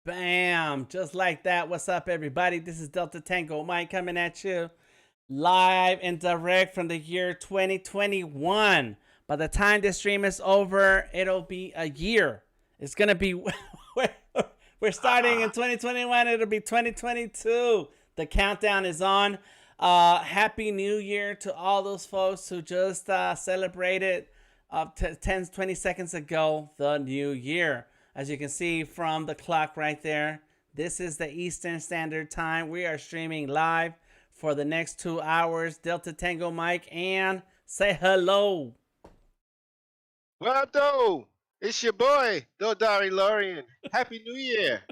Bam! Just like that. What's up, everybody? This is Delta Tango Mike coming at you live and direct from the year 2021. By the time this stream is over, it'll be a year. It's gonna be we're starting in 2021. It'll be 2022. The countdown is on. Happy New Year to all those folks who just celebrated 10, 20 seconds ago the new year. As you can see from the clock right there, this is the Eastern Standard Time. We are streaming live for the next 2 hours. Delta Tango Mike, and say hello. Well, though, it's your boy, Dodari Lorian. Happy New Year.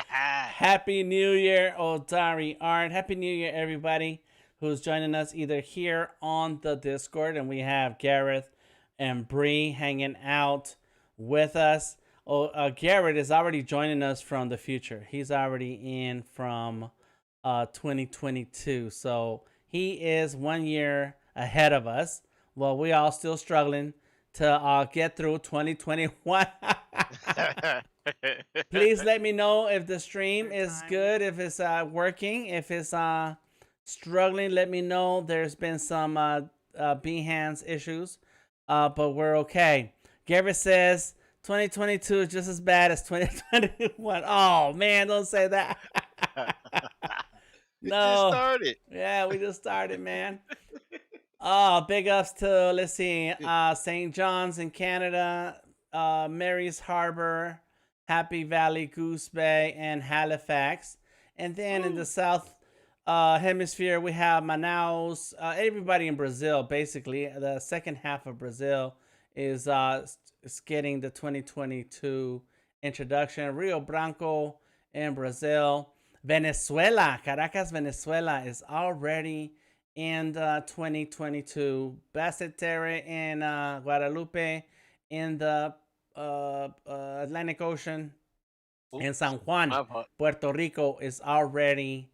Happy New Year, Odari Art. Happy New Year, everybody who's joining us either here on the Discord, and we have Gareth and Bree hanging out with us. Garrett is already joining us from the future. He's already in from 2022. So he is 1 year ahead of us. Well, we all still struggling to get through 2021. Please let me know if the stream is good, if it's working, if it's struggling. Let me know. There's been some Behance issues, but we're okay. Garrett says 2022 is just as bad as 2021. Oh man, don't say that. No. Just started. Yeah, we just started, man. Oh, big ups to, let's see, St. John's in Canada, Mary's Harbor, Happy Valley, Goose Bay, and Halifax. And then in the South Hemisphere, we have Manaus. Everybody in Brazil, basically. The second half of Brazil is getting the 2022 introduction. Rio Branco in Brazil. Venezuela, Caracas, Venezuela is already in the 2022. Bassett Terre in Guadalupe in the Atlantic Ocean. And San Juan, Puerto Rico is already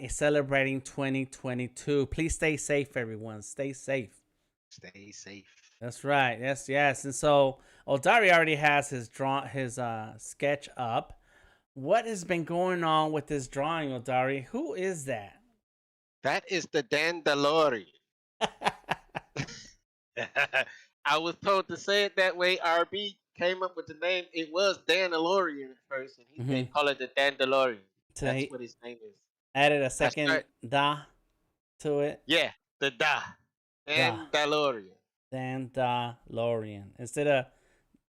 celebrating 2022. Please stay safe, everyone. Stay safe. Stay safe. That's right. Yes. And so Odari already has his sketch up. What has been going on with this drawing, Odari? Who is that? That is the Dandalorian. I was told to say it that way. RB came up with the name. It was Dandalorian at first, and they call it the Dandalorian. That's what his name is. Added a second da to it. Yeah, the da. Dandalorian. Dandalorian. Instead of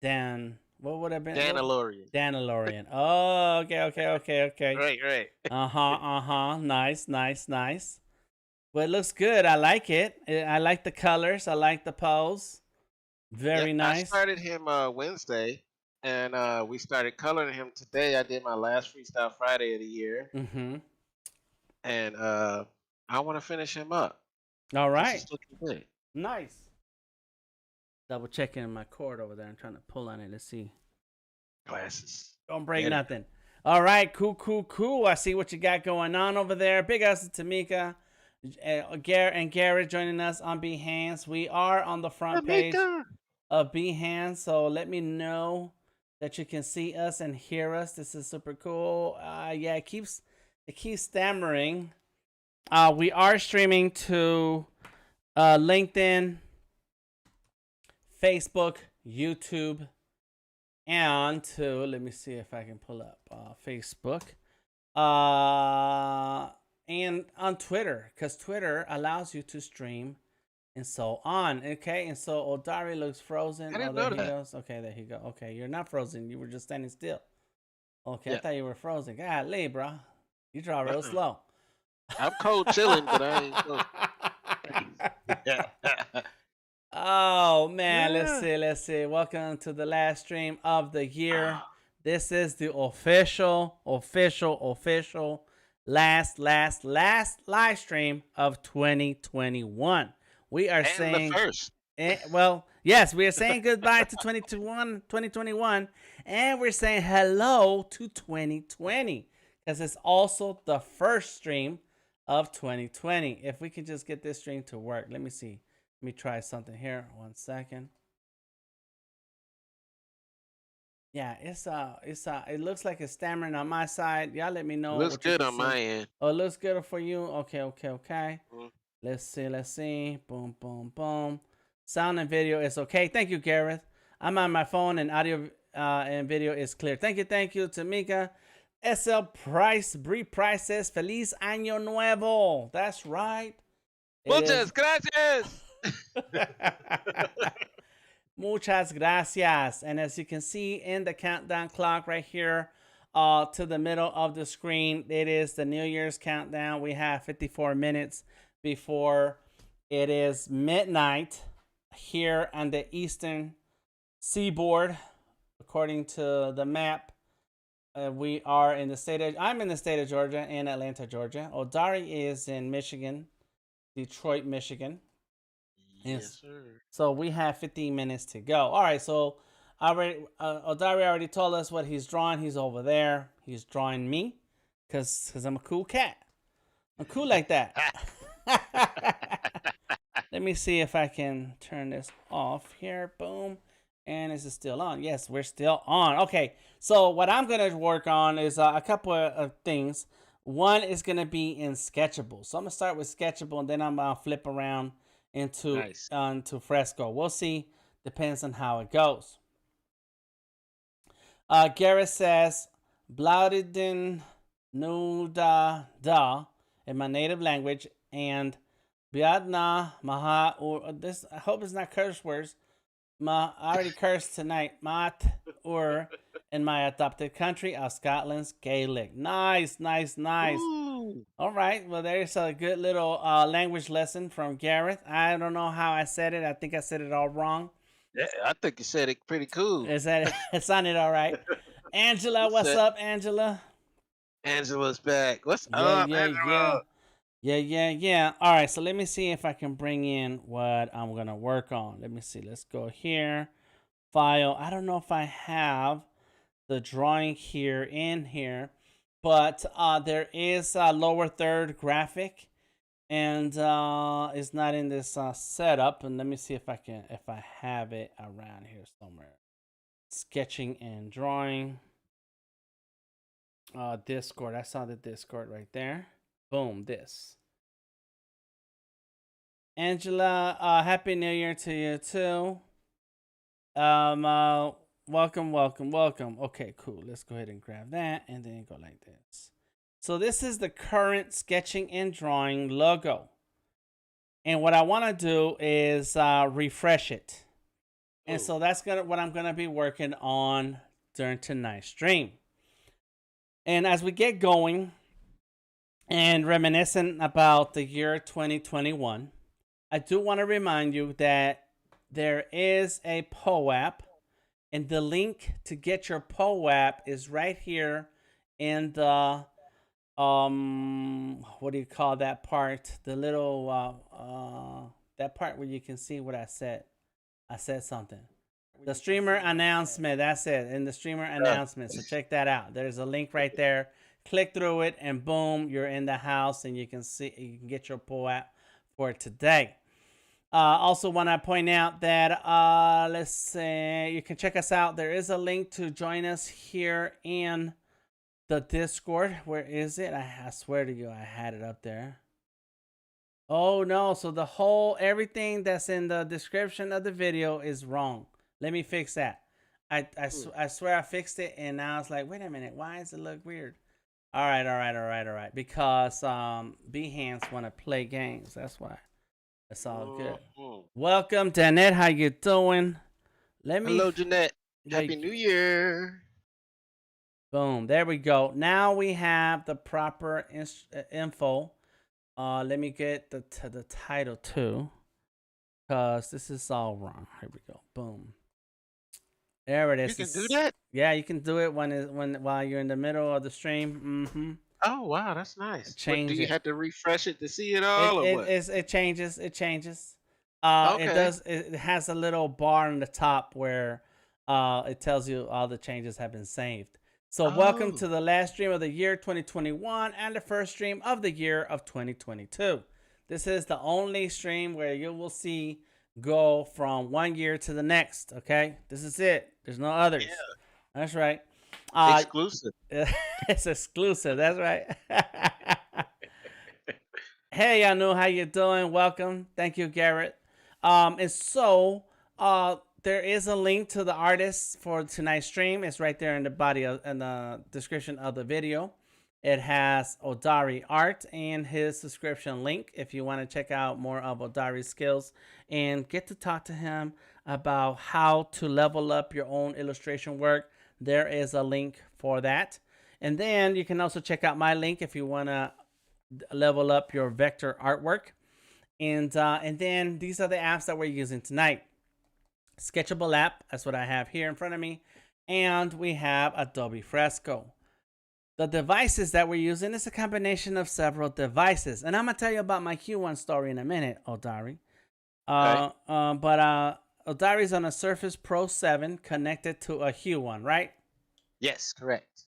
Dan, what would have been? Dandalorian. Dandalorian. Oh, okay. Right. Nice. Well, it looks good. I like it. I like the colors. I like the pose. Very nice. I started him Wednesday, and we started coloring him today. I did my last Freestyle Friday of the year. And I want to finish him up. All right. This is looking good. Nice. Double checking my cord over there. I'm trying to pull on it. Let's see. Glasses. Don't break nothing. All right. Cool. I see what you got going on over there. Big ups to Tamika and Garrett joining us on Behance. We are on the front page of Behance, so let me know that you can see us and hear us. This is super cool. Yeah, it keeps stammering. We are streaming to LinkedIn, Facebook, YouTube, and to, let me see if I can pull up Facebook, and on Twitter, because Twitter allows you to stream and so on. Okay, and so Odari looks frozen. I didn't know that. Goes. Okay, there he go. Okay, you're not frozen. You were just standing still. Okay, yeah. I thought you were frozen. Golly, bro. You draw real slow. I'm cold chilling, but I ain't cold. Oh man, let's see. Welcome to the last stream of the year. This is the official last live stream of 2021. We are saying the first. Well, yes, we are saying goodbye to 2021, and we're saying hello to 2020 because it's also the first stream of 2020. If we could just get this stream to work, let me see. Let me try something here. 1 second. Yeah, it looks like it's stammering on my side. Y'all let me know Looks what you good can on see. my end. Oh, it looks good for you. Okay, okay, okay. Mm. Let's see. Boom, boom, boom. Sound and video is okay. Thank you, Gareth. I'm on my phone and audio and video is clear. Thank you, Tamika. SL Price, Bree Price says, Feliz Año Nuevo. That's right. It is. Muchas gracias. Muchas gracias. And as you can see in the countdown clock right here to the middle of the screen, it is the New Year's countdown. We have 54 minutes before it is midnight here on the eastern seaboard. According to the map, we are in the state of, I'm in the state of Georgia, in Atlanta, Georgia. Odari is in Michigan, Detroit, Michigan. Yes, sir. So we have 15 minutes to go. All right, so Odari already told us what he's drawing. He's over there. He's drawing me because I'm a cool cat. I'm cool like that. Let me see if I can turn this off here. Boom. And is it still on? Yes, we're still on. Okay, so what I'm going to work on is a couple of things. One is going to be in Sketchable. So I'm going to start with Sketchable, and then I'm going to flip around into Fresco. We'll see. Depends on how it goes. Gareth says, Blaudiden Nuda Da in my native language, and Biadna Maha, or this, I hope it's not curse words. I already cursed tonight. Mat or in my adopted country of Scotland's Gaelic. Nice, nice, nice. Ooh. All right. Well, there's a good little language lesson from Gareth. I don't know how I said it. I think I said it all wrong. Yeah, I think you said it pretty cool. Is that it? Sounded all right. Angela, what's up, Angela? Angela's back. What's up, Angela? Yeah. All right, so let me see if I can bring in what I'm going to work on. Let me see. Let's go here. File. I don't know if I have the drawing here in here, but there is a lower third graphic, and it's not in this setup. And let me see if I have it around here somewhere. Sketching and drawing. Discord. I saw the Discord right there. Boom, this. Angela, Happy New Year to you too. Welcome. Okay, cool. Let's go ahead and grab that and then go like this. So this is the current sketching and drawing logo. And what I want to do is refresh it. And so that's what I'm gonna be working on during tonight's stream. And as we get going, and reminiscent about the year 2021, I do want to remind you that there is a POAP, and the link to get your POAP is right here in the what do you call that part? The little that part where you can see what I said. I said something. The streamer announcement. That's it. In the streamer announcement. So check that out. There's a link right there. Click through it, and boom, you're in the house, and you can get your POAP for today. Also, want to point out that let's say you can check us out. There is a link to join us here in the Discord. Where is it? I swear to you, I had it up there. Oh no! So everything that's in the description of the video is wrong. Let me fix that. I swear I fixed it, and now it's like, wait a minute, why does it look weird? All right. Because Behance want to play games. That's why. It's all good. Welcome, Danette. How you doing? Hello, Jeanette. Happy New Year. Boom. There we go. Now we have the proper info. Let me get the title too, because this is all wrong. Here we go. Boom. There it is. You can do that? Yeah, you can do it while you're in the middle of the stream. Mm-hmm. Oh wow, that's nice. Do you have to refresh it to see it all, or what? It changes. Okay. It has a little bar on the top where it tells you all the changes have been saved. So welcome to the last stream of the year 2021 and the first stream of the year of 2022. This is the only stream where you will see go from one year to the next. Okay, this is it. There's no others. Yeah. That's right. Exclusive. It's exclusive. That's right. Hey, Anu, how you doing? Welcome. Thank you, Garrett. And so, there is a link to the artist for tonight's stream. It's right there in the in the description of the video. It has Odari art and his subscription link if you want to check out more of Odari's skills and get to talk to him about how to level up your own illustration work. There is a link for that. And then you can also check out my link if you want to level up your vector artwork. And then these are the apps that we're using tonight. Sketchable app, that's what I have here in front of me. And we have Adobe Fresco. The devices that we're using is a combination of several devices. And I'm going to tell you about my Huion story in a minute, Odari. Okay. But Odari's on a Surface Pro 7 connected to a Huion, right? Yes, correct.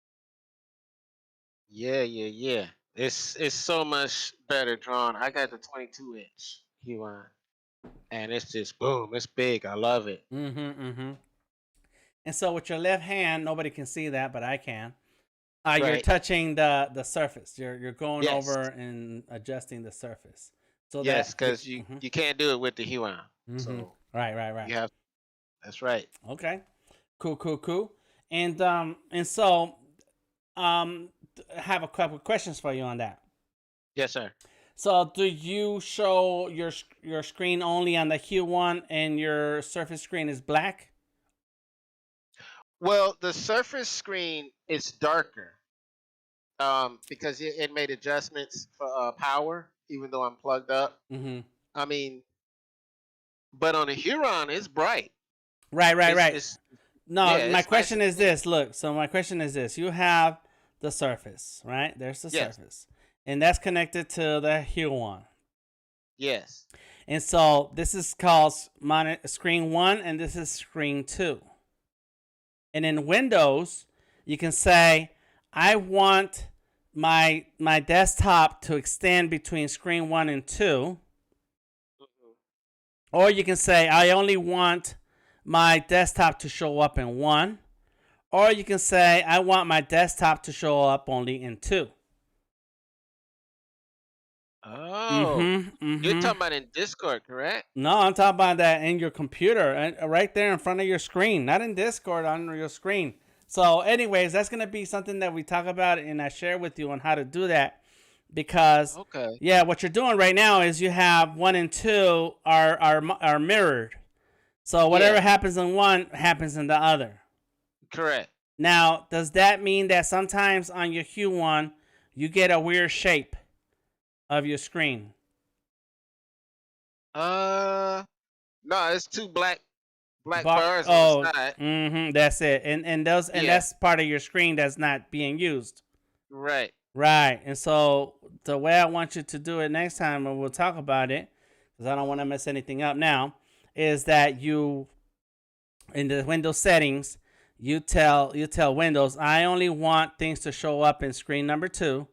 Yeah. It's so much better drawn. I got the 22-inch Huion, and it's just boom. It's big. I love it. And so with your left hand, nobody can see that, but I can. Right. You're touching the surface. You're going Yes. over and adjusting the surface. So yes, because you can't do it with the Huion. So right. you have. That's right. Okay. Cool. And so I have a couple of questions for you on that. Yes, sir. So do you show your screen only on the Huion and your Surface screen is black? Well, the Surface screen is darker because it made adjustments for power, even though I'm plugged up. I mean, but on the Huion, it's bright. Right. My question is this. Look, so my question is this. You have the Surface, right? There's the Surface. And that's connected to the Huion. Yes. And so this is called screen 1 and this is screen 2. And in Windows, you can say, I want my desktop to extend between screen 1 and 2. Or you can say, I only want my desktop to show up in 1. Or you can say, I want my desktop to show up only in 2. Oh, you're talking about in Discord, correct? No, I'm talking about that in your computer, right there in front of your screen, not in Discord, on your screen. So anyways, that's going to be something that we talk about and I share with you on how to do that. Because, what you're doing right now is you have 1 and 2 are mirrored. So whatever happens in one happens in the other. Correct. Now, does that mean that sometimes on your Huion, you get a weird shape of your screen? No, it's two black bars on the side. That's it. And that's part of your screen that's not being used. Right. And so the way I want you to do it next time, and we'll talk about it, because I don't want to mess anything up now, is that you, in the Windows settings, you tell Windows, I only want things to show up in screen number 2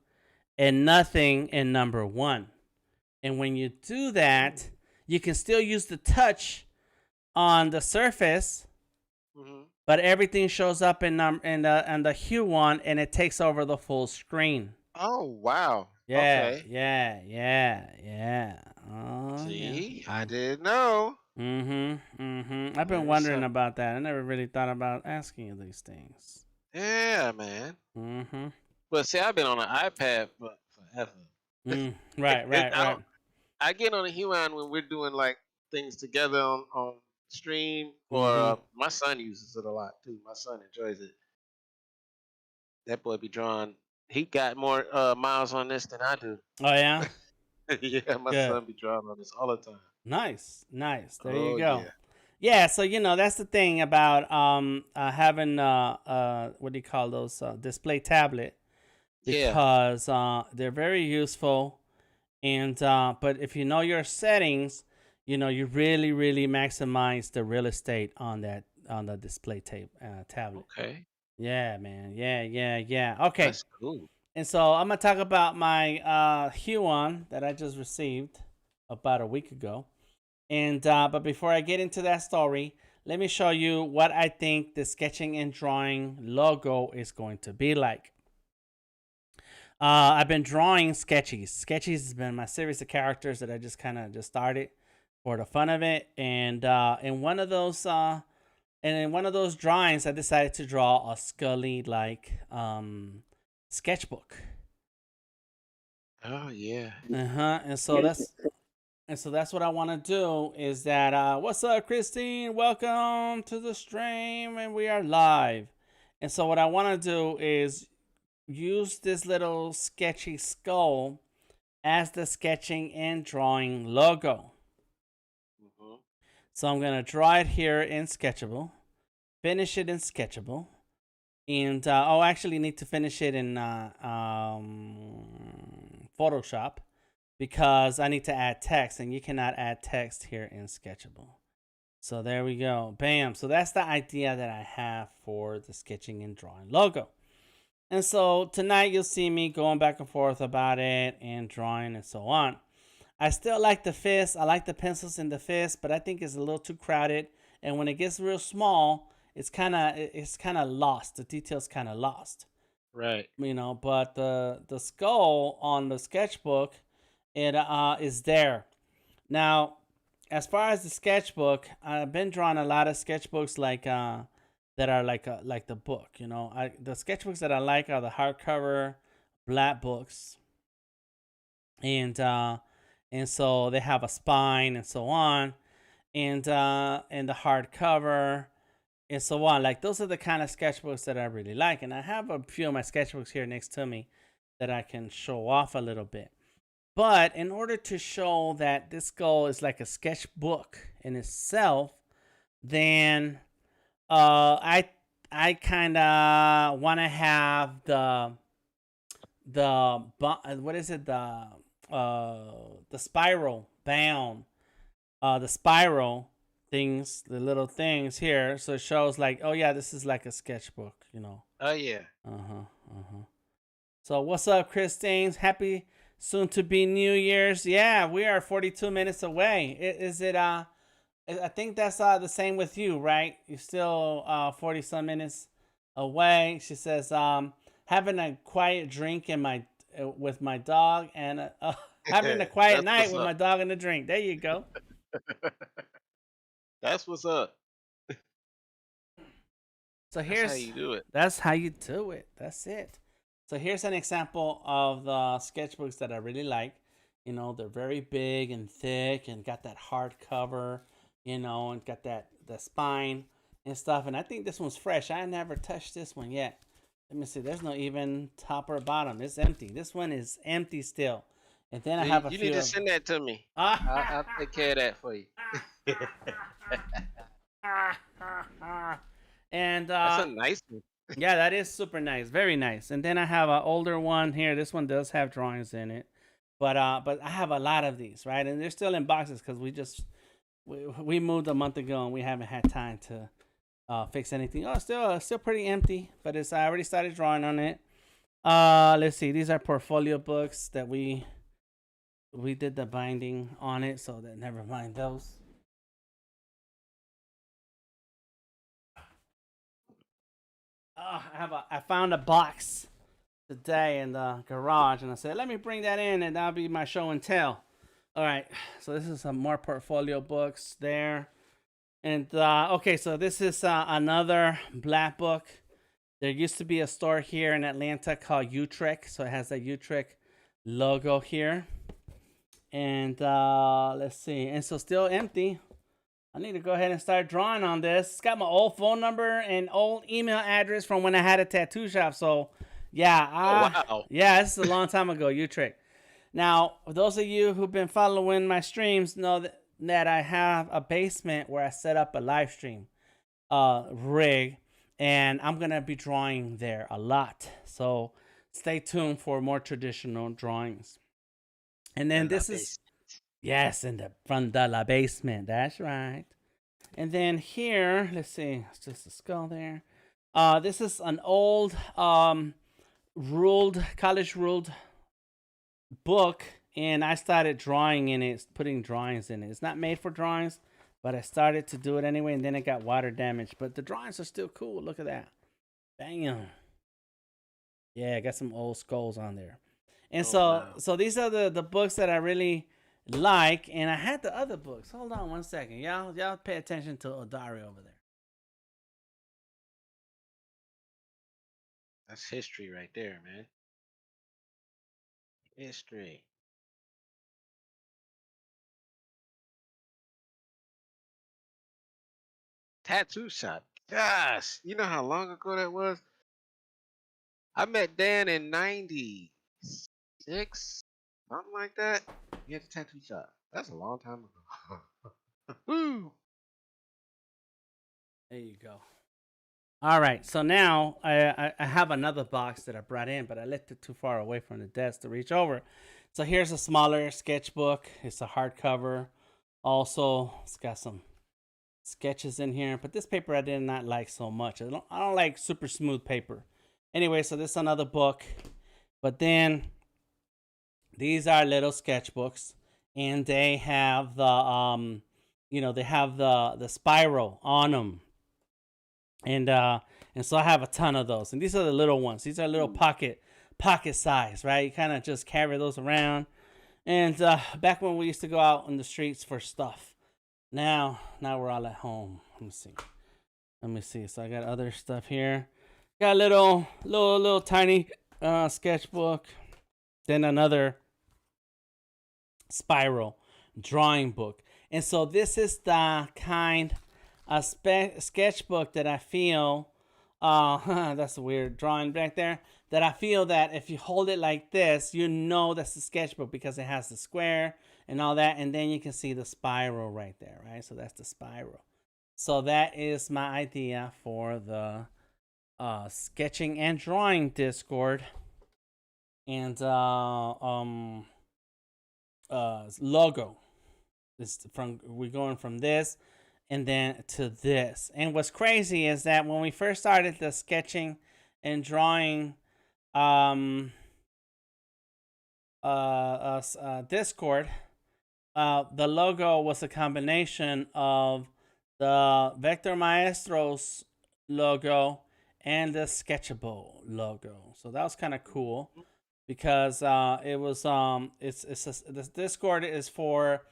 and nothing in number 1. And when you do that, you can still use the touch on the Surface, but everything shows up in the Huion and it takes over the full screen. Oh wow! Yeah. See, I didn't know. I've been wondering about that. I never really thought about asking you these things. Yeah, man. But see, I've been on an iPad for forever. Right. I get on a Huion when we're doing like things together on stream, or my son uses it a lot too. My son enjoys it. That boy be drawing. He got more miles on this than I do. Oh yeah. Yeah, my son be drawing on this all the time. Nice. There you go. Yeah, so that's the thing about having what do you call those, display tablet, because they're very useful, and but if you know your settings, you really maximize the real estate on the display tablet. Okay. Yeah, man. Yeah. Okay. That's cool. And so I'm gonna talk about my Huion that I just received about a week ago. And but before I get into that story, let me show you what I think the sketching and drawing logo is going to be like. I've been drawing sketchies. Sketchies has been my series of characters that I just kind of just started for the fun of it. And in one of those drawings, I decided to draw a Scully like sketchbook. Oh yeah. And so that's what I want to do. Is that what's up, Christine? Welcome to the stream, and we are live. And so what I want to do is use this little sketchy skull as the sketching and drawing logo. So I'm gonna draw it here in Sketchable, finish it in Sketchable, and I'll actually need to finish it in Photoshop because I need to add text, and you cannot add text here in Sketchable. So there we go, bam. So that's the idea that I have for the sketching and drawing logo. And so tonight you'll see me going back and forth about it and drawing and so on. I still like the fist. I like the pencils in the fist, but I think it's a little too crowded. And when it gets real small, it's kind of lost. The detail's kind of lost. Right. You know, but the skull on the sketchbook, it is there. Now, as far as the sketchbook, I've been drawing a lot of sketchbooks like that are like the book, you know. The sketchbooks that I like are the hardcover black books, and so they have a spine and so on, and the hardcover and so on. Like those are the kind of sketchbooks that I really like, and I have a few of my sketchbooks here next to me that I can show off a little bit. But in order to show that this skull is like a sketchbook in itself, then I kind of want to have the what is it, the spiral bound, the spiral things, the little things here, so it shows like, oh yeah, this is like a sketchbook, you know. Oh yeah. So what's up, Christine? Happy soon to be New Year's. Yeah, we are 42 minutes away. Is it I think that's the same with you, right? You're still 40 some minutes away. She says, having a quiet drink in my with my dog, and having a quiet night with my dog and a drink. There you go. That's what's up. So here's how you do it. That's how you do it. That's it. So here's an example of the sketchbooks that I really like. You know, they're very big and thick and got that hard cover, you know, and got the spine and stuff. And I think this one's fresh. I never touched this one yet. Let me see. There's no even top or bottom. It's empty. This one is empty still. And then I have a few. You need to send that to me. I'll take care of that for you. And that's a nice one. Yeah, that is super nice. Very nice. And then I have an older one here. This one does have drawings in it. But I have a lot of these, right? And they're still in boxes because we moved a month ago and we haven't had time to fix anything. Oh, still pretty empty, but I already started drawing on it. Let's see. These are portfolio books that we did the binding on it, so that never mind those. I found a box today in the garage, and I said, let me bring that in, and that'll be my show and tell. All right, so this is some more portfolio books there. And okay, so this is another black book. There used to be a store here in Atlanta called Utrecht, so it has that Utrecht logo here. And let's see, and so still empty. I need to go ahead and start drawing on this. It's got my old phone number and old email address from when I had a tattoo shop. So yeah, wow. Yeah, this is a long time ago, Utrecht. Now, for those of you who've been following my streams know that I have a basement where I set up a live stream rig, and I'm going to be drawing there a lot. So stay tuned for more traditional drawings. And then this is, yes, from the basement. That's right. And then here, let's see, it's just a skull there. This is an old college ruled book, and I started drawing in it, putting drawings in it. It's not made for drawings, but I started to do it anyway, and then it got water damage. But the drawings are still cool. Look at that. Bam. Yeah, I got some old skulls on there. And Oh so wow. so these are the books that I really like. And I had the other books. Hold on one second. Y'all pay attention to Odari over there. That's history right there, man. History. Tattoo shop. Gosh, you know how long ago that was? I met Dan in '96, something like that. He had a tattoo shop. That's a long time ago. Woo! There you go. All right, so now I have another box that I brought in, but I left it too far away from the desk to reach over. So here's a smaller sketchbook. It's a hardcover. Also, it's got some sketches in here, but this paper I did not like so much. I don't like super smooth paper. Anyway, so this is another book, but then these are little sketchbooks, and they have the they have the spiral on them, and so I have a ton of those, and these are the little ones. These are little pocket size, right? You kind of just carry those around. And back when we used to go out on the streets for stuff, now we're all at home. Let me see. So I got other stuff here. Got a little tiny sketchbook. Then another spiral drawing book. And so this is the kind of sketchbook that I feel, that's a weird drawing back there, that I feel that if you hold it like this, you know that's the sketchbook because it has the square and all that. And then you can see the spiral right there, right? So that's the spiral. So that is my idea for the sketching and drawing Discord. And logo. We're going from this and then to this. And what's crazy is that when we first started the sketching and drawing Discord, the logo was a combination of the Vector Maestros logo and the Sketchable logo. So that was kind of cool because it was this Discord is for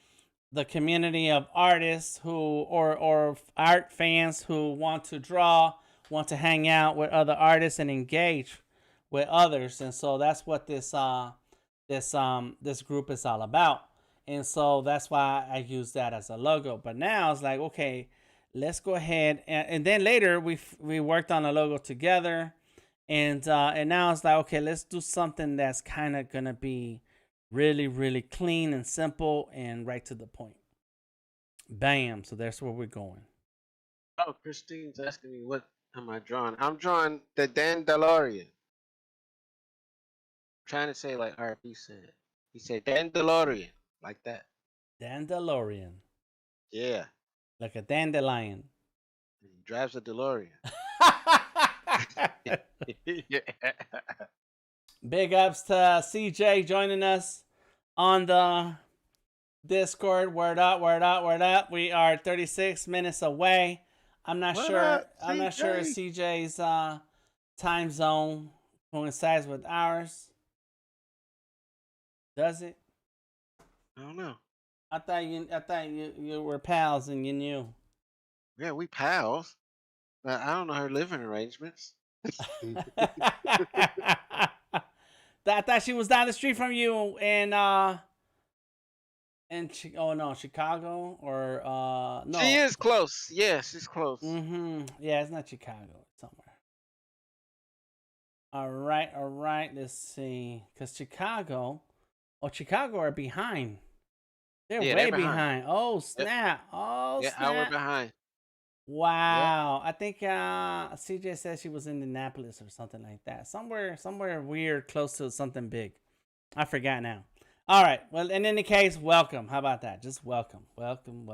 the community of artists who or art fans who want to draw, want to hang out with other artists and engage with others. And so that's what this group is all about. And so that's why I use that as a logo. But now it's like, okay, let's go ahead and then later we worked on a logo together, and now it's like, okay, let's do something that's kind of gonna be really, really clean and simple and right to the point. Bam. So that's where we're going. Oh, Christine's asking me what am I drawing? I'm drawing the Dandelion. Trying to say like RP said. He said Dandelion, like that. Dandelion. Yeah. Like a dandelion. He drives a DeLorean. Yeah. Big ups to CJ joining us on the Discord. Word up, word up, word up. We are 36 minutes away. I'm not sure if CJ's time zone coincides with ours. Does it? I don't know. I thought you were pals and you knew. Yeah, we pals. But I don't know her living arrangements. I thought she was down the street from you in Chicago or no. She is close. Yeah, she's close. Yeah, it's not Chicago. It's somewhere. All right. Let's see. Because Chicago are behind. They're way behind. Oh, snap. Yep. Oh, yeah, snap. hour behind. Wow. Yep. I think CJ said she was in Indianapolis or something like that. Somewhere weird, close to something big. I forgot now. All right. Well, in any case, welcome. How about that? Just welcome. Welcome.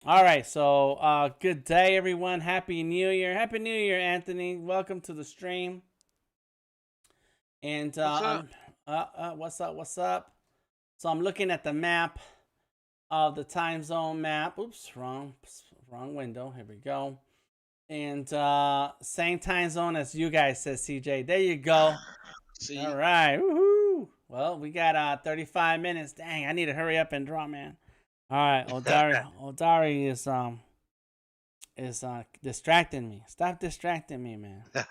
All right. So, good day, everyone. Happy New Year. Happy New Year, Anthony. Welcome to the stream. And what's up? What's up? So I'm looking at the map of the time zone map. Oops, wrong window. Here we go. And same time zone as you guys, says CJ. There you go. All See, right. Woohoo. Well, we got 35 minutes. Dang, I need to hurry up and draw, man. All right, Odari is distracting me. Stop distracting me, man. There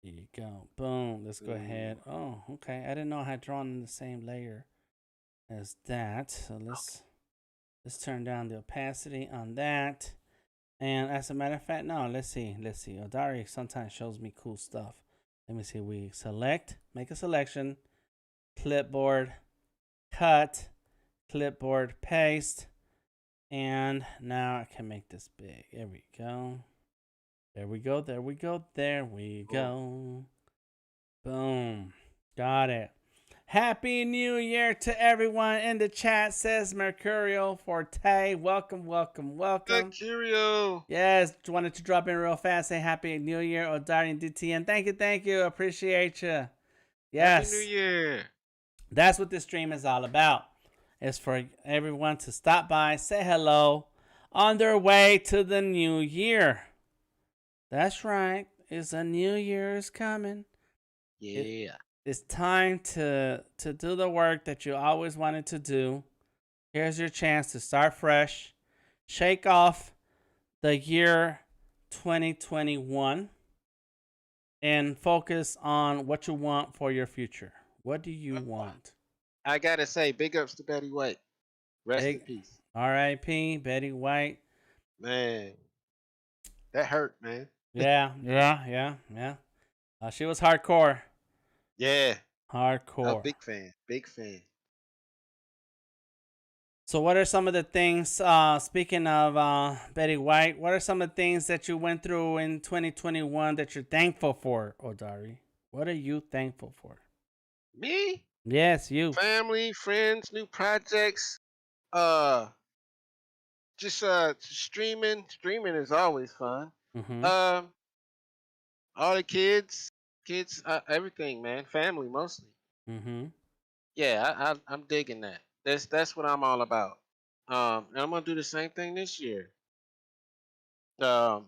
you go. Boom. Let's go ahead. Oh, okay. I didn't know I had drawn in the same layer as that. So let's turn down the opacity on that. And as a matter of fact, no, let's see. Odari sometimes shows me cool stuff. Let me see. We select, make a selection, clipboard, cut, clipboard, paste. And now I can make this big. There we go. There we go. There we go. There we go. Boom. Got it. Happy New Year to everyone in the chat, says Mercurial Forte. Welcome, welcome, welcome. Mercurial. Yes, wanted to drop in real fast. Say Happy New Year, Odari and DTN. Thank you. Appreciate you. Yes. Happy New Year. That's what this stream is all about. It's for everyone to stop by, say hello, on their way to the new year. That's right. It's a new year is coming. Yeah. It's time to do the work that you always wanted to do. Here's your chance to start fresh. Shake off the year 2021 and focus on what you want for your future. What do you want? I gotta say, big ups to Betty White. Rest in peace. R.I.P. Betty White. Man, that hurt, man. Yeah. She was hardcore. Yeah. Hardcore. Big fan. So what are some of the things, speaking of Betty White, what are some of the things that you went through in 2021 that you're thankful for, Odari? What are you thankful for? Me? Yes, you. Family, friends, new projects. Just streaming. Streaming is always fun. Mm-hmm. All the kids, everything, man. Family mostly. Mm-hmm. Yeah, I'm digging that. That's what I'm all about. And I'm gonna do the same thing this year. Um,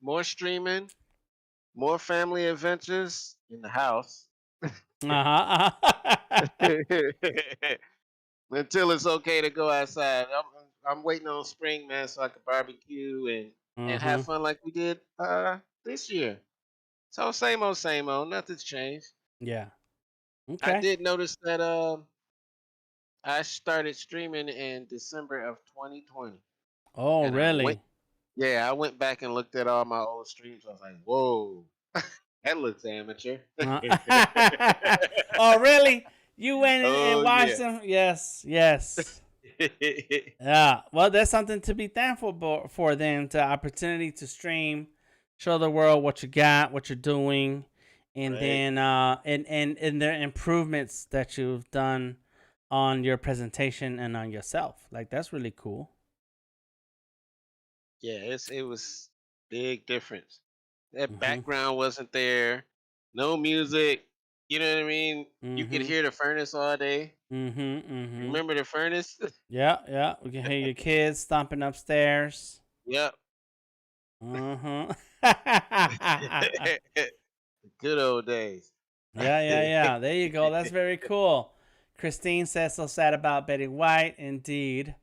more streaming, more family adventures in the house. Until it's okay to go outside. I'm waiting on spring, man, so I can barbecue and have fun like we did this year. So same old, nothing's changed. Yeah. Okay. I did notice that I started streaming in December of 2020. Oh, And really? I went back and looked at all my old streams. I was like, whoa, that looks amateur. Oh, really? You went and watched yeah. them? Yes. Yeah. Well, that's something to be thankful for then. The opportunity to stream, show the world what you got, what you're doing, and then and the improvements that you've done on your presentation and on yourself. Like, that's really cool. Yeah, it was big difference. That background wasn't there. No music. You know what I mean? You could hear the furnace all day. Remember the furnace? Yeah. We can hear your kids stomping upstairs. Yep. Good old days. Yeah. There you go. That's very cool. Christine says, so sad about Betty White. Indeed.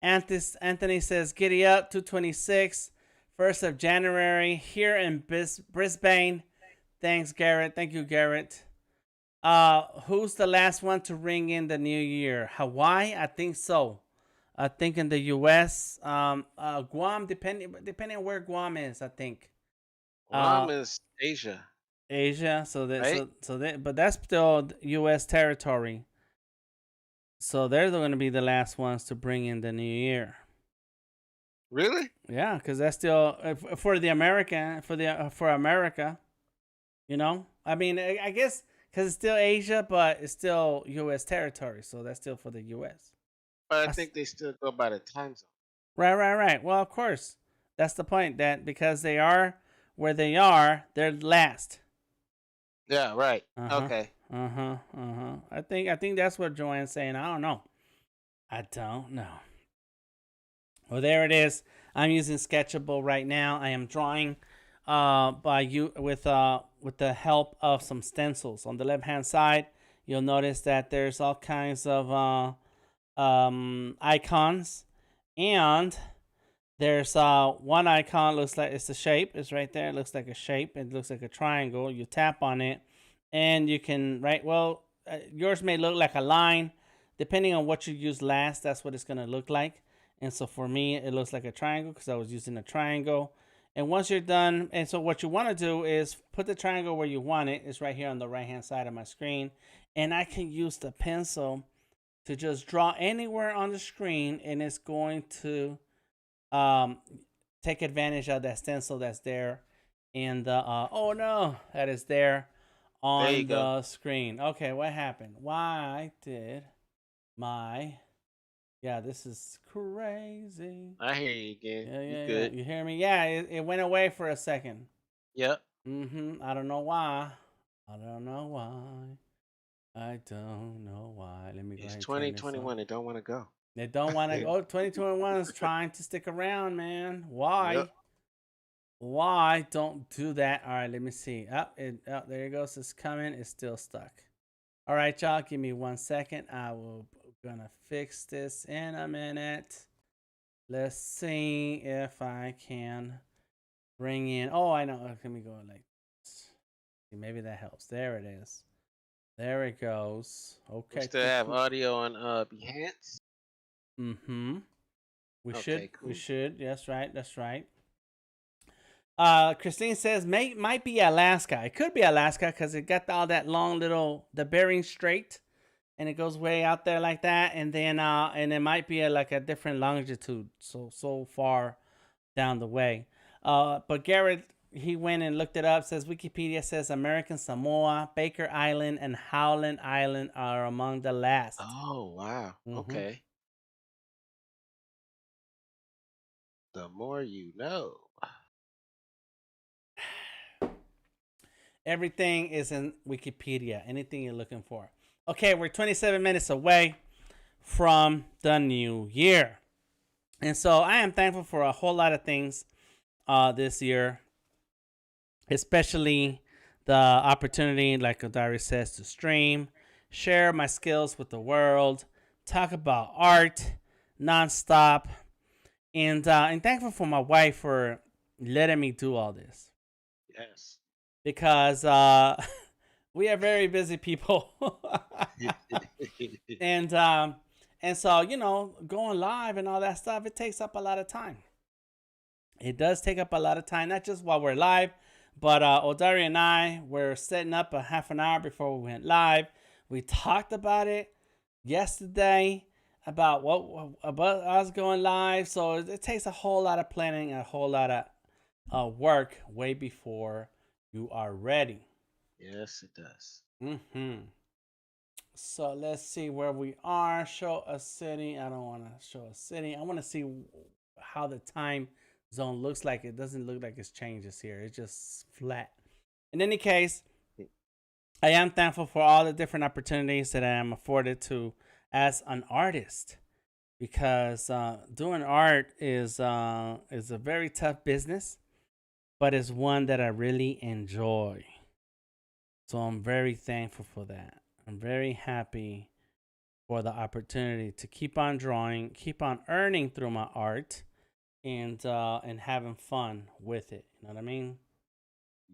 Anthony says, giddy up, 226, 1st of January here in Brisbane. Thanks, Garrett. Thank you, Garrett. Who's the last one to ring in the new year? Hawaii? I think so. I think in the U.S. Guam, depending on where Guam is, I think. Guam is Asia. So but that's still U.S. territory. So they're going to be the last ones to bring in the new year. Really? Yeah, because that's still for America. You know, I mean, I guess because it's still Asia, but it's still U.S. territory, so that's still for the U.S. But I think they still go by the time zone. Right. Well, of course, that's the point. That because they are where they are, they're last. Yeah. Right. Okay. I think that's what Joanne's saying. I don't know. I don't know. Well, there it is. I'm using Sketchable right now. I am drawing by you with the help of some stencils. On the left hand side, you'll notice that there's all kinds of icons, and there's one icon looks like it's a shape. It's right there. It looks like a shape. It looks like a triangle. You tap on it, and you can yours may look like a line. Depending on what you use last, that's what it's gonna look like. And so for me, it looks like a triangle because I was using a triangle. And once you're done, and so what you want to do is put the triangle where you want it. It's right here on the right hand side of my screen, and I can use the pencil to just draw anywhere on the screen, and it's going to take advantage of that stencil that's there in the oh no, that is there on the screen. Okay, what happened? Why did my this is crazy. I hear you again. Yeah, You good? You hear me? Yeah, it went away for a second. Yep. I don't know why. I don't know why. I don't know why. Let me go It's ahead and turn this 2021. on. They don't want to go. They don't want to go. 2021 is trying to stick around, man. Why? Yep. Why don't do that? All right, let me see. There it goes. It's coming. It's still stuck. All right, y'all. Give me 1 second. I will gonna fix this in a minute. Let's see if I can bring in. Oh, I know. Let me go like this. Maybe that helps. There it is. There it goes. Okay. We still have audio on Behance. We Okay, should. cool. We should. That's right. That's right. Christine says might be Alaska. It could be Alaska because it got all that long the Bering Strait, and it goes way out there like that, and then and it might be like a different longitude, so far down the way. But Garrett, he went and looked it up. Says Wikipedia says American Samoa, Baker Island, and Howland Island are among the last. Oh wow. Okay. The more you know. Everything is in Wikipedia. Anything you're looking for. Okay, we're 27 minutes away from the new year. And so I am thankful for a whole lot of things this year, especially the opportunity, like Adari says, to stream, share my skills with the world, talk about art nonstop, and thankful for my wife for letting me do all this. Yes. Because we are very busy people. And so, going live and all that stuff, it takes up a lot of time. It does take up a lot of time, not just while we're live, but Odari and I were setting up a half an hour before we went live. We talked about it yesterday about about us going live. So it takes a whole lot of planning, a whole lot of work way before you are ready. Yes, it does. So let's see where we are. Show a city. I don't want to show a city. I want to see how the time zone looks like. It doesn't look like it's changes here. It's just flat. In any case, I am thankful for all the different opportunities that I am afforded to as an artist, because doing art is a very tough business, but it's one that I really enjoy. So I'm very thankful for that. I'm very happy for the opportunity to keep on drawing, keep on earning through my art, and having fun with it. You know what I mean?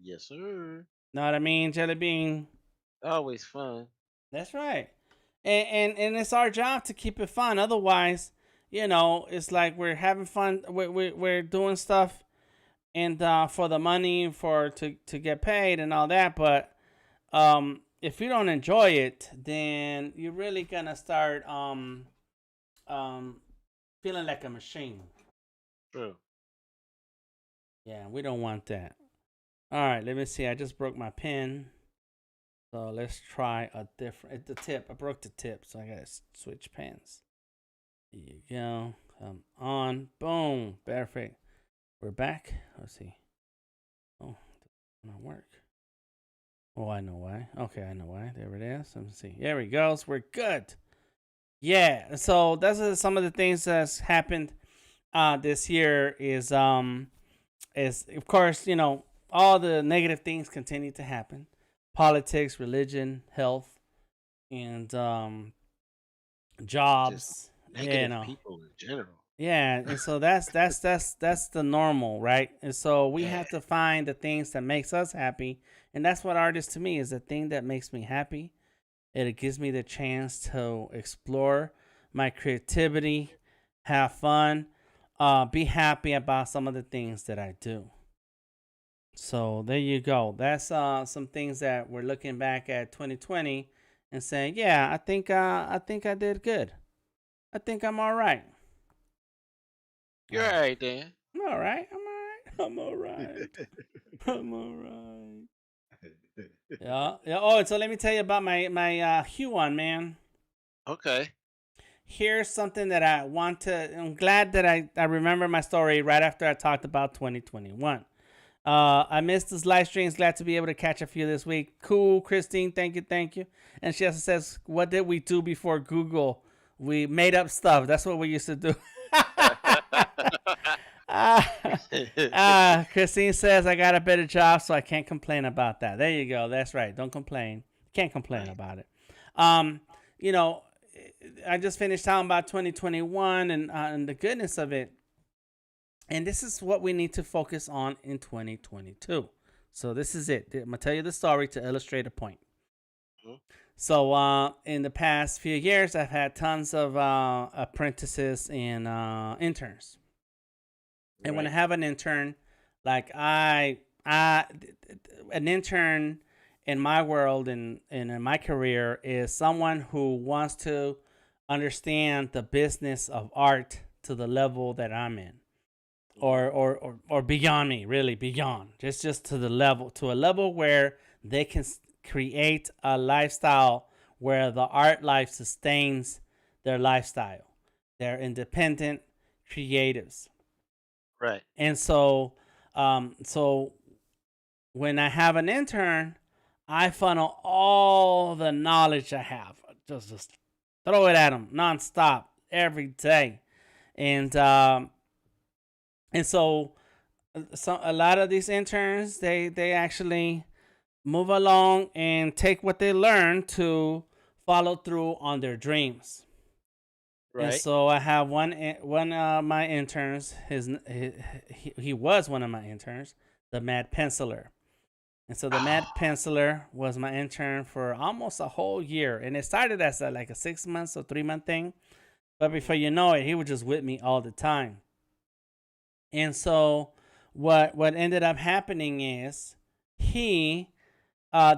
Yes, sir. Know what I mean, Jelly Bean? Always fun. That's right. And it's our job to keep it fun. Otherwise, it's like we're having fun. We're doing stuff, and for the money to get paid and all that. But if you don't enjoy it, then you're really gonna start feeling like a machine. True. Yeah, we don't want that. All right, let me see. I just broke my pen. So let's try a different. The tip. I broke the tip, so I gotta switch pens. There you go. Come on. Boom. Perfect. We're back. Let's see. Oh, it doesn't work. Oh, I know why. Okay, I know why. There it is. Let me see. There we go. So we're good. Yeah. So those are some of the things that's happened this year is of course, all the negative things continue to happen. Politics, religion, health, and Just jobs. negative people in general. Yeah, and so that's the normal, right? And so we Yeah. have to find the things that makes us happy, and that's what art is to me, is the thing that makes me happy. It gives me the chance to explore my creativity, have fun, be happy about some of the things that I do. So there you go. That's some things that we're looking back at 2020 and saying, yeah, I think I did good. I think I'm all right. You're all right, Dan. I'm all right. I'm all right. I'm all right. I'm all right. Yeah. Yeah. Oh, so let me tell you about my Huon, man. Okay. Here's something that I want to. I'm glad that I remember my story right after I talked about 2021. I missed this live streams. Glad to be able to catch a few this week. Cool, Christine. Thank you, thank you. And she also says, "What did we do before Google? We made up stuff. That's what we used to do." Christine says, "I got a better job, so I can't complain about that." There you go. That's right. Don't complain. Can't complain Right. about it. Um, you know, I just finished talking about 2021 and the goodness of it. And this is what we need to focus on in 2022. So this is it. I'm gonna tell you the story to illustrate a point. Mhm. So in the past few years, I've had tons of apprentices and interns. And when I Right. have an intern, like an intern in my world and in my career is someone who wants to understand the business of art to the level that I'm in, Mhm. or beyond me, really beyond, just to the level, to a level where they can create a lifestyle where the art life sustains their lifestyle. They're independent creatives. Right. And so when I have an intern, I funnel all the knowledge I have, just throw it at them nonstop every day, and so a lot of these interns, they actually move along and take what they learn to follow through on their dreams. And Right. so I have one of my interns. He was one of my interns, the Mad Penciler. And so the Mad Ah, Penciler was my intern for almost a whole year, and it started as like a 6 months or 3 month thing. But before mhm. you know it, he was just with me all the time. And so what ended up happening is he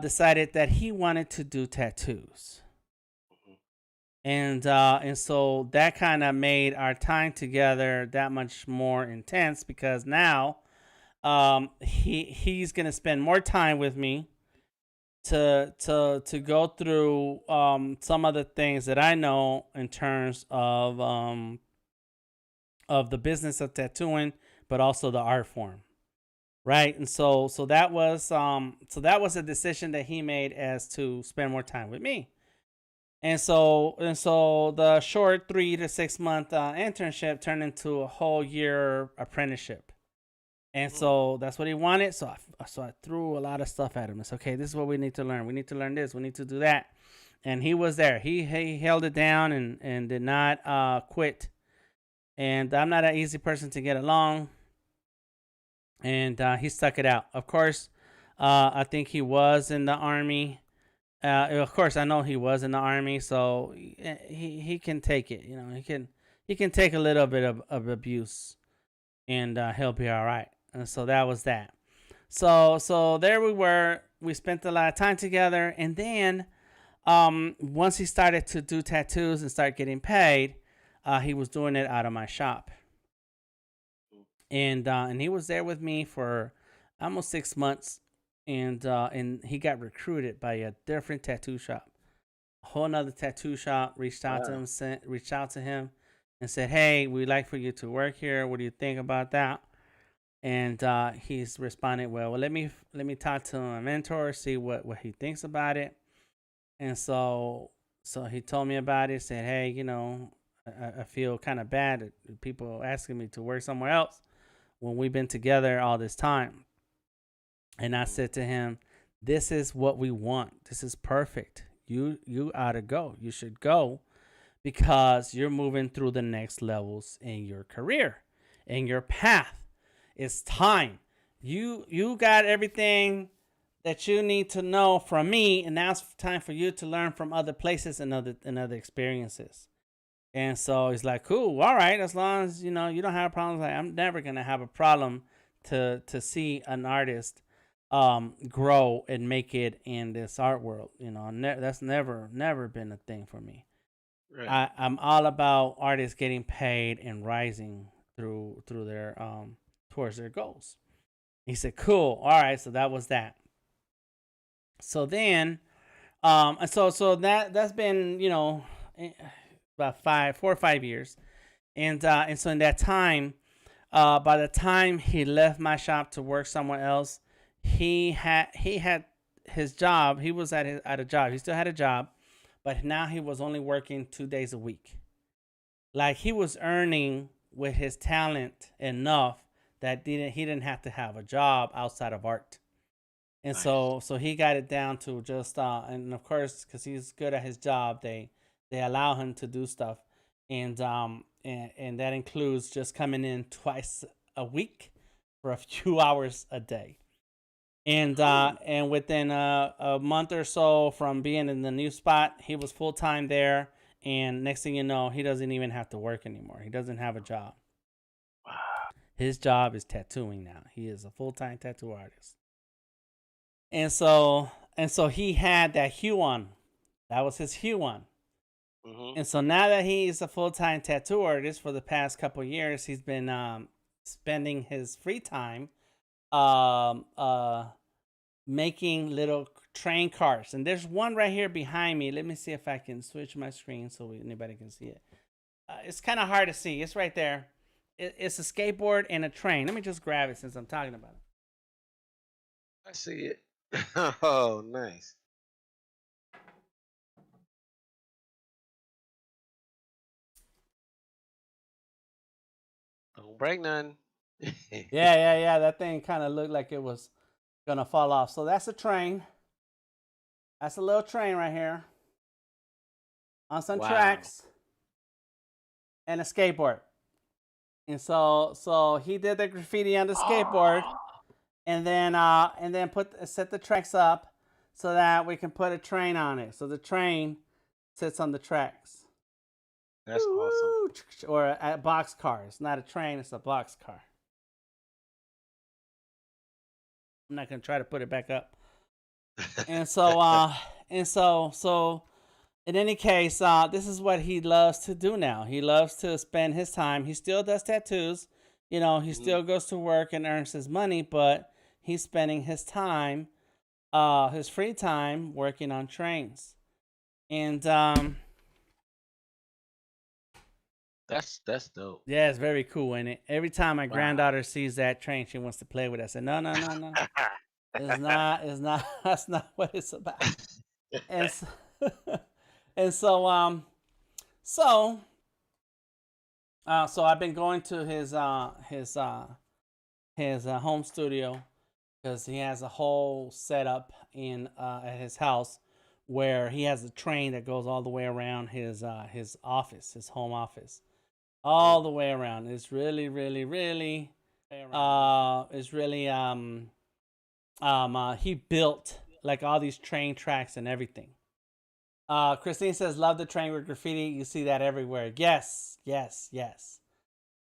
decided that he wanted to do tattoos. Mhm. And so that kind of made our time together that much more intense, because now he's gonna spend more time with me to go through some of the things that I know in terms of the business of tattooing, but also the art form, right? And so that was a decision that he made, as to spend more time with me. And so the short 3 to 6 month internship turned into a whole year apprenticeship. And Mm. so that's what he wanted. So I threw a lot of stuff at him. It's okay. This is what we need to learn. We need to learn this. We need to do that. And he was there. He held it down and did not quit. And I'm not an easy person to get along. And he stuck it out. Of course, I think he was in the army. Of course, I know he was in the army, so he can take it. He can take a little bit of abuse, and he'll be all right. And so that was that. So there we were. We spent a lot of time together, and then once he started to do tattoos and start getting paid, he was doing it out of my shop, and he was there with me for almost 6 months, and he got recruited by a different tattoo shop. A whole nother tattoo shop Wow. reached out to him and said, "Hey, we'd like for you to work here. What do you think about that?" And he's responded, well, let me talk to my mentor, see what he thinks about it. And so he told me about it. Said, hey, I feel kind of bad that people asking me to work somewhere else when we've been together all this time. And I said to him, this is what we want. This is perfect. You ought to go. You should go, because you're moving through the next levels in your career, in your path. It's time. You got everything that you need to know from me, and now it's time for you to learn from other places and other experiences. And so he's like, cool, all right, as long as you don't have problems. Like, I'm never gonna have a problem to see an artist grow and make it in this art world. That's never been a thing for me. Right. I'm all about artists getting paid and rising through their towards their goals. He said, cool, all right. So that was that. So then, and so that's been about 4 or 5 years, and so in that time, by the time he left my shop to work somewhere else, he had his job. He was at a job. He still had a job, but now he was only working 2 days a week. Like, he was earning with his talent enough that he didn't have to have a job outside of art. And Nice. so he got it down to just and of course, because he's good at his job, they allow him to do stuff, and that includes just coming in twice a week for a few hours a day. And within a month or so from being in the new spot, he was full time there. And next thing you know, he doesn't even have to work anymore. He doesn't have a job. Wow. His job is tattooing now. He is a full time tattoo artist. And so he had that Huion. That was his Huion. Mm-hmm. And so now that he's a full time tattoo artist, for the past couple of years, he's been spending his free time making little train cars. And there's one right here behind me. Let me see if I can switch my screen so anybody can see it. It's kind of hard to see. It's right there. It's a skateboard and a train. Let me just grab it since I'm talking about it. I see it. Oh, nice. Don't break none. Yeah. That thing kind of looked like it was gonna fall off. So that's a train. That's a little train right here on some tracks, and a skateboard. And so he did the graffiti on the skateboard, and then set the tracks up so that we can put a train on it. So the train sits on the tracks. That's awesome. Or a box car. It's not a train, it's a box car. I'm not gonna try to put it back up. And so in any case, this is what he loves to do now. He loves to spend his time. He still does tattoos. He still goes to work and earns his money, but he's spending his time, his free time, working on trains. And that's dope. yeah, it's very cool, isn't it? Every time my granddaughter sees that train, she wants to play with it. I said, no. It's not. That's not what it's about. And so, so I've been going to his home studio, because he has a whole setup at his house where he has a train that goes all the way around his office, his home office, all the way around. It's really he built like all these train tracks and everything. Christine says, love the train with graffiti. You see that everywhere. Yes.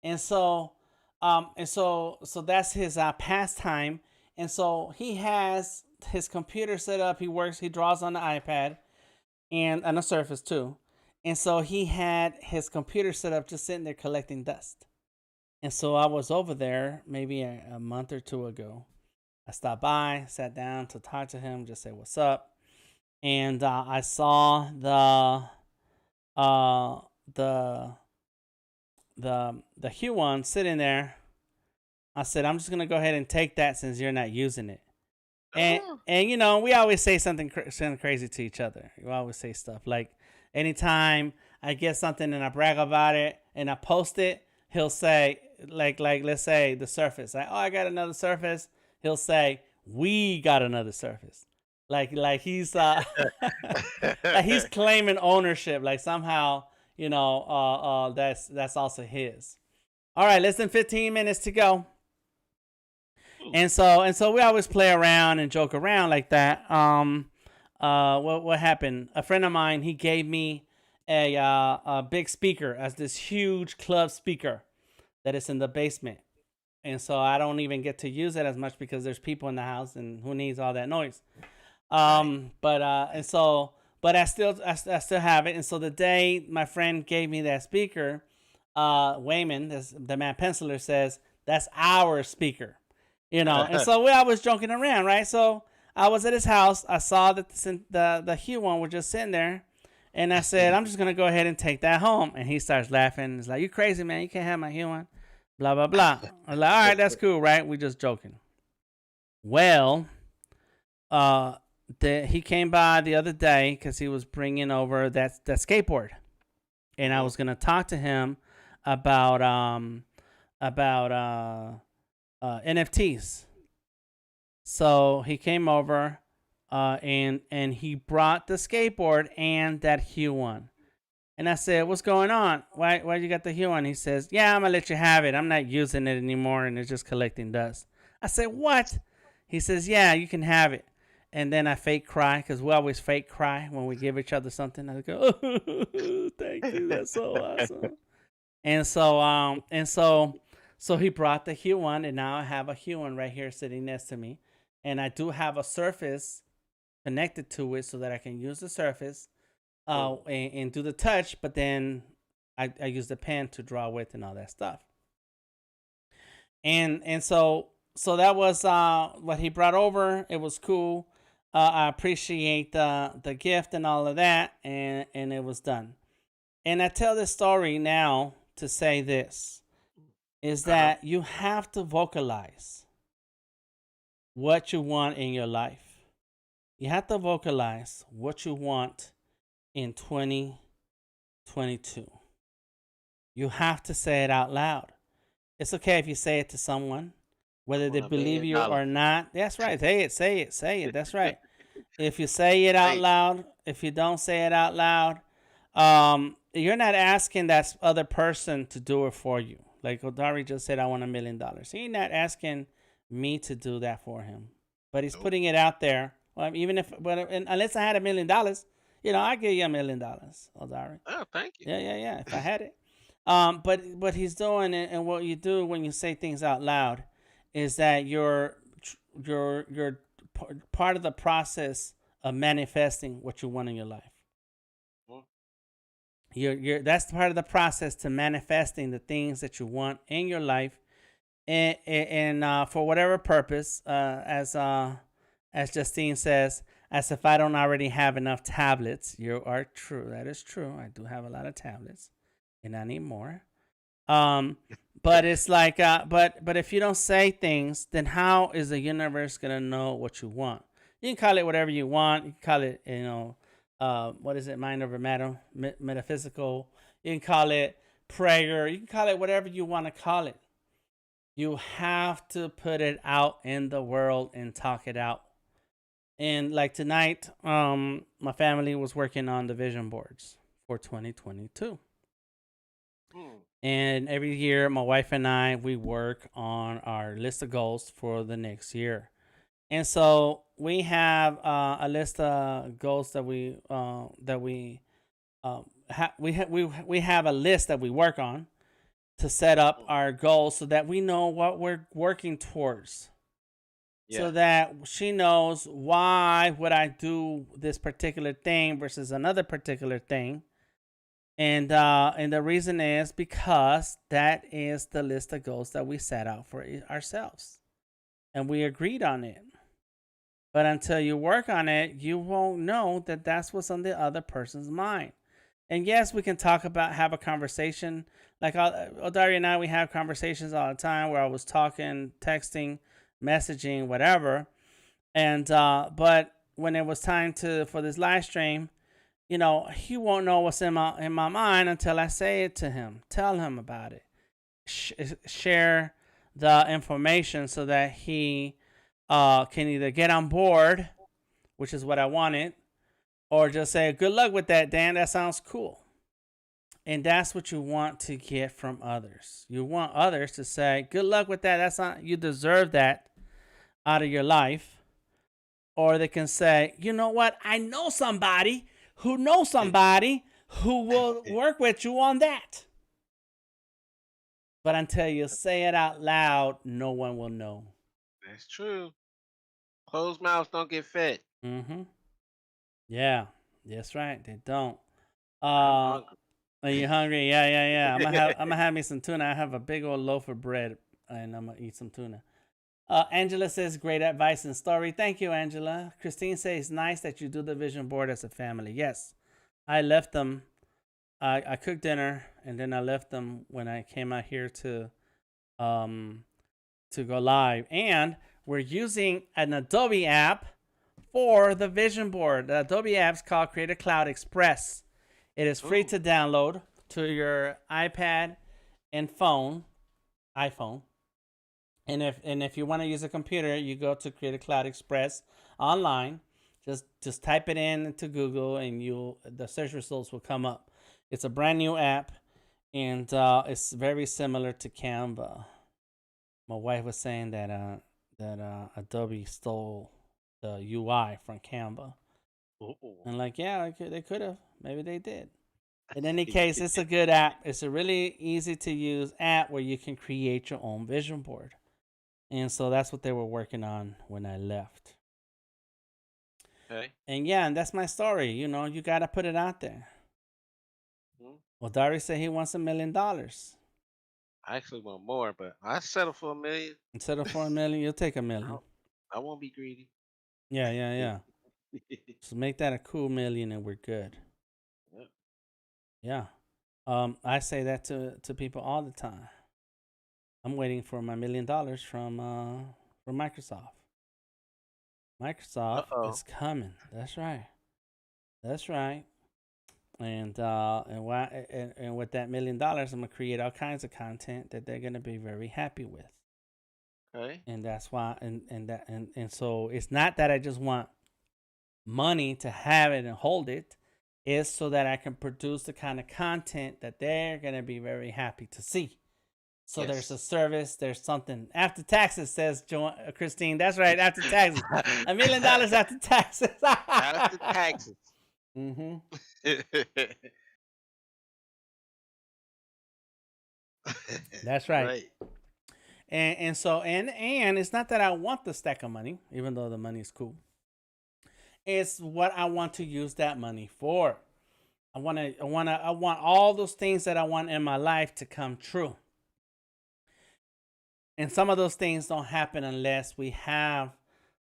And so that's his pastime. And so he has his computer set up. He draws on the iPad and on the Surface too. And so he had his computer set up just sitting there collecting dust. And so I was over there maybe a month or two ago. I stopped by, sat down to talk to him, just say what's up. And I saw the Huion sitting there I said, I'm just gonna go ahead and take that since you're not using it. And Oh. and you know, we always say something crazy to each other. We always say stuff like, anytime I get something and I brag about it and I post it, he'll say, like let's say the Surface. Like, oh, I got another Surface. He'll say, we got another Surface. Like he's like he's claiming ownership. Like somehow, you know, that's also his. All right, less than 15 minutes to go. And so we always play around and joke around like that. What happened? A friend of mine, he gave me a big speaker, as this huge club speaker that is in the basement. And so I don't even get to use it as much because there's people in the house, and who needs all that noise? But I still have it. And so the day my friend gave me that speaker, Wayman, the man penciler, says that's our speaker. You know, and so I was joking around, right? So I was at his house. I saw that the Huion was just sitting there, and I said, I'm just gonna go ahead and take that home. And he starts laughing. He's like, "You crazy, man? You can't have my Huion." Blah blah blah. I was like, "All right, that's cool, right? We just joking." Well, he came by the other day because he was bringing over that skateboard, and I was gonna talk to him about NFTs. So he came over, and he brought the skateboard and that Huion. And I said, "What's going on? Why you got the Huion?" He says, "Yeah, I'm gonna let you have it. I'm not using it anymore, and it's just collecting dust." I said, "What?" He says, "Yeah, you can have it." And then I fake cry, because we always fake cry when we give each other something. I go, "Oh, thank you. That's so awesome." So he brought the Huion, and now I have a Huion right here sitting next to me. And I do have a Surface connected to it so that I can use the Surface and do the touch, but then I use the pen to draw with and all that stuff. And so that was what he brought over. It was cool. I appreciate the gift and all of that, and it was done. And I tell this story now to say this, is that you have to vocalize what you want in your life. You have to vocalize what you want in 2022. You have to say it out loud. It's okay if you say it to someone, whether they believe you or not. That's right. Say it. That's right. If you say it out loud, if you don't say it out loud, you're not asking that other person to do it for you. Like Odari just said, I want $1 million. He's not asking me to do that for him, but he's putting it out there. Well, unless I had $1 million, I'd give you $1 million, Odari. Oh, thank you. Yeah. If I had it. But what he's doing, and what you do when you say things out loud, is that you're part of the process of manifesting what you want in your life. That's part of the process to manifesting the things that you want in your life, and for whatever purpose, as Justine says, as if I don't already have enough tablets. You are true. That is true. I do have a lot of tablets, and I need more. But it's like, but if you don't say things, then how is the universe gonna know what you want? You can call it whatever you want. You can call it, what is it? Mind over matter, metaphysical. You can call it prayer. You can call it whatever you want to call it. You have to put it out in the world and talk it out. And like tonight, my family was working on the vision boards for 2022. And every year, my wife and I, we work on our list of goals for the next year. And so we have a list of goals that we have a list that we work on to set up our goals so that we know what we're working towards. Yeah. So that she knows why would I do this particular thing versus another particular thing. And the reason is because that is the list of goals that we set out for ourselves. And we agreed on it. But until you work on it, you won't know that that's what's on the other person's mind. And yes, we can have a conversation. Like Odari and I, we have conversations all the time where I was talking, texting, messaging, whatever. And but when it was time for this live stream, he won't know what's in my mind until I say it to him, tell him about it, share the information so that he can either get on board, which is what I wanted, or just say, good luck with that, Dan. That sounds cool. And that's what you want to get from others. You want others to say, good luck with that. That's not, you deserve that out of your life. Or they can say, you know what? I know somebody who knows somebody who will work with you on that. But until you say it out loud, no one will know. That's true. Closed mouths don't get fed. Mm-hmm. Yeah, that's right. They don't. I'm hungry. Are you hungry? Yeah. I'm gonna have me some tuna. I have a big old loaf of bread, and I'm gonna eat some tuna. Angela says, great advice and story. Thank you, Angela. Christine says, nice that you do the vision board as a family. Yes, I left them. I cooked dinner, and then I left them when I came out here to go live. And we're using an Adobe app for the vision board. The Adobe app is called Creative Cloud Express. It is free to download to your iPad and iPhone. And if you want to use a computer, you go to Creative Cloud Express online. Just type it into Google, and the search results will come up. It's a brand new app, and it's very similar to Canva. My wife was saying that Adobe stole the UI from Canva. And like, yeah, they could have. Maybe they did. In any case, it's a good app. It's a really easy to use app where you can create your own vision board. And so that's what they were working on when I left. Okay. And yeah, and that's my story. You got to put it out there. Well, Dari said he wants $1 million. I actually want more, but I settle for $1 million. Instead of $4 million, you'll take $1 million. I won't be greedy. Yeah. So make that a cool $1 million, and we're good. Yeah. I say that to people all the time. I'm waiting for my $1 million from Microsoft. Microsoft is coming. That's right. And with that $1 million, I'm gonna create all kinds of content that they're gonna be very happy with. Okay. And that's why, and so it's not that I just want money to have it and hold it. It's so that I can produce the kind of content that they're gonna be very happy to see. So There's a service, there's something after taxes, says Christine. That's right, after taxes. $1 million after taxes. After taxes. Mm-hmm. That's right. And so it's not that I want the stack of money, even though the money is cool. It's what I want to use that money for. I want all those things that I want in my life to come true. And some of those things don't happen unless we have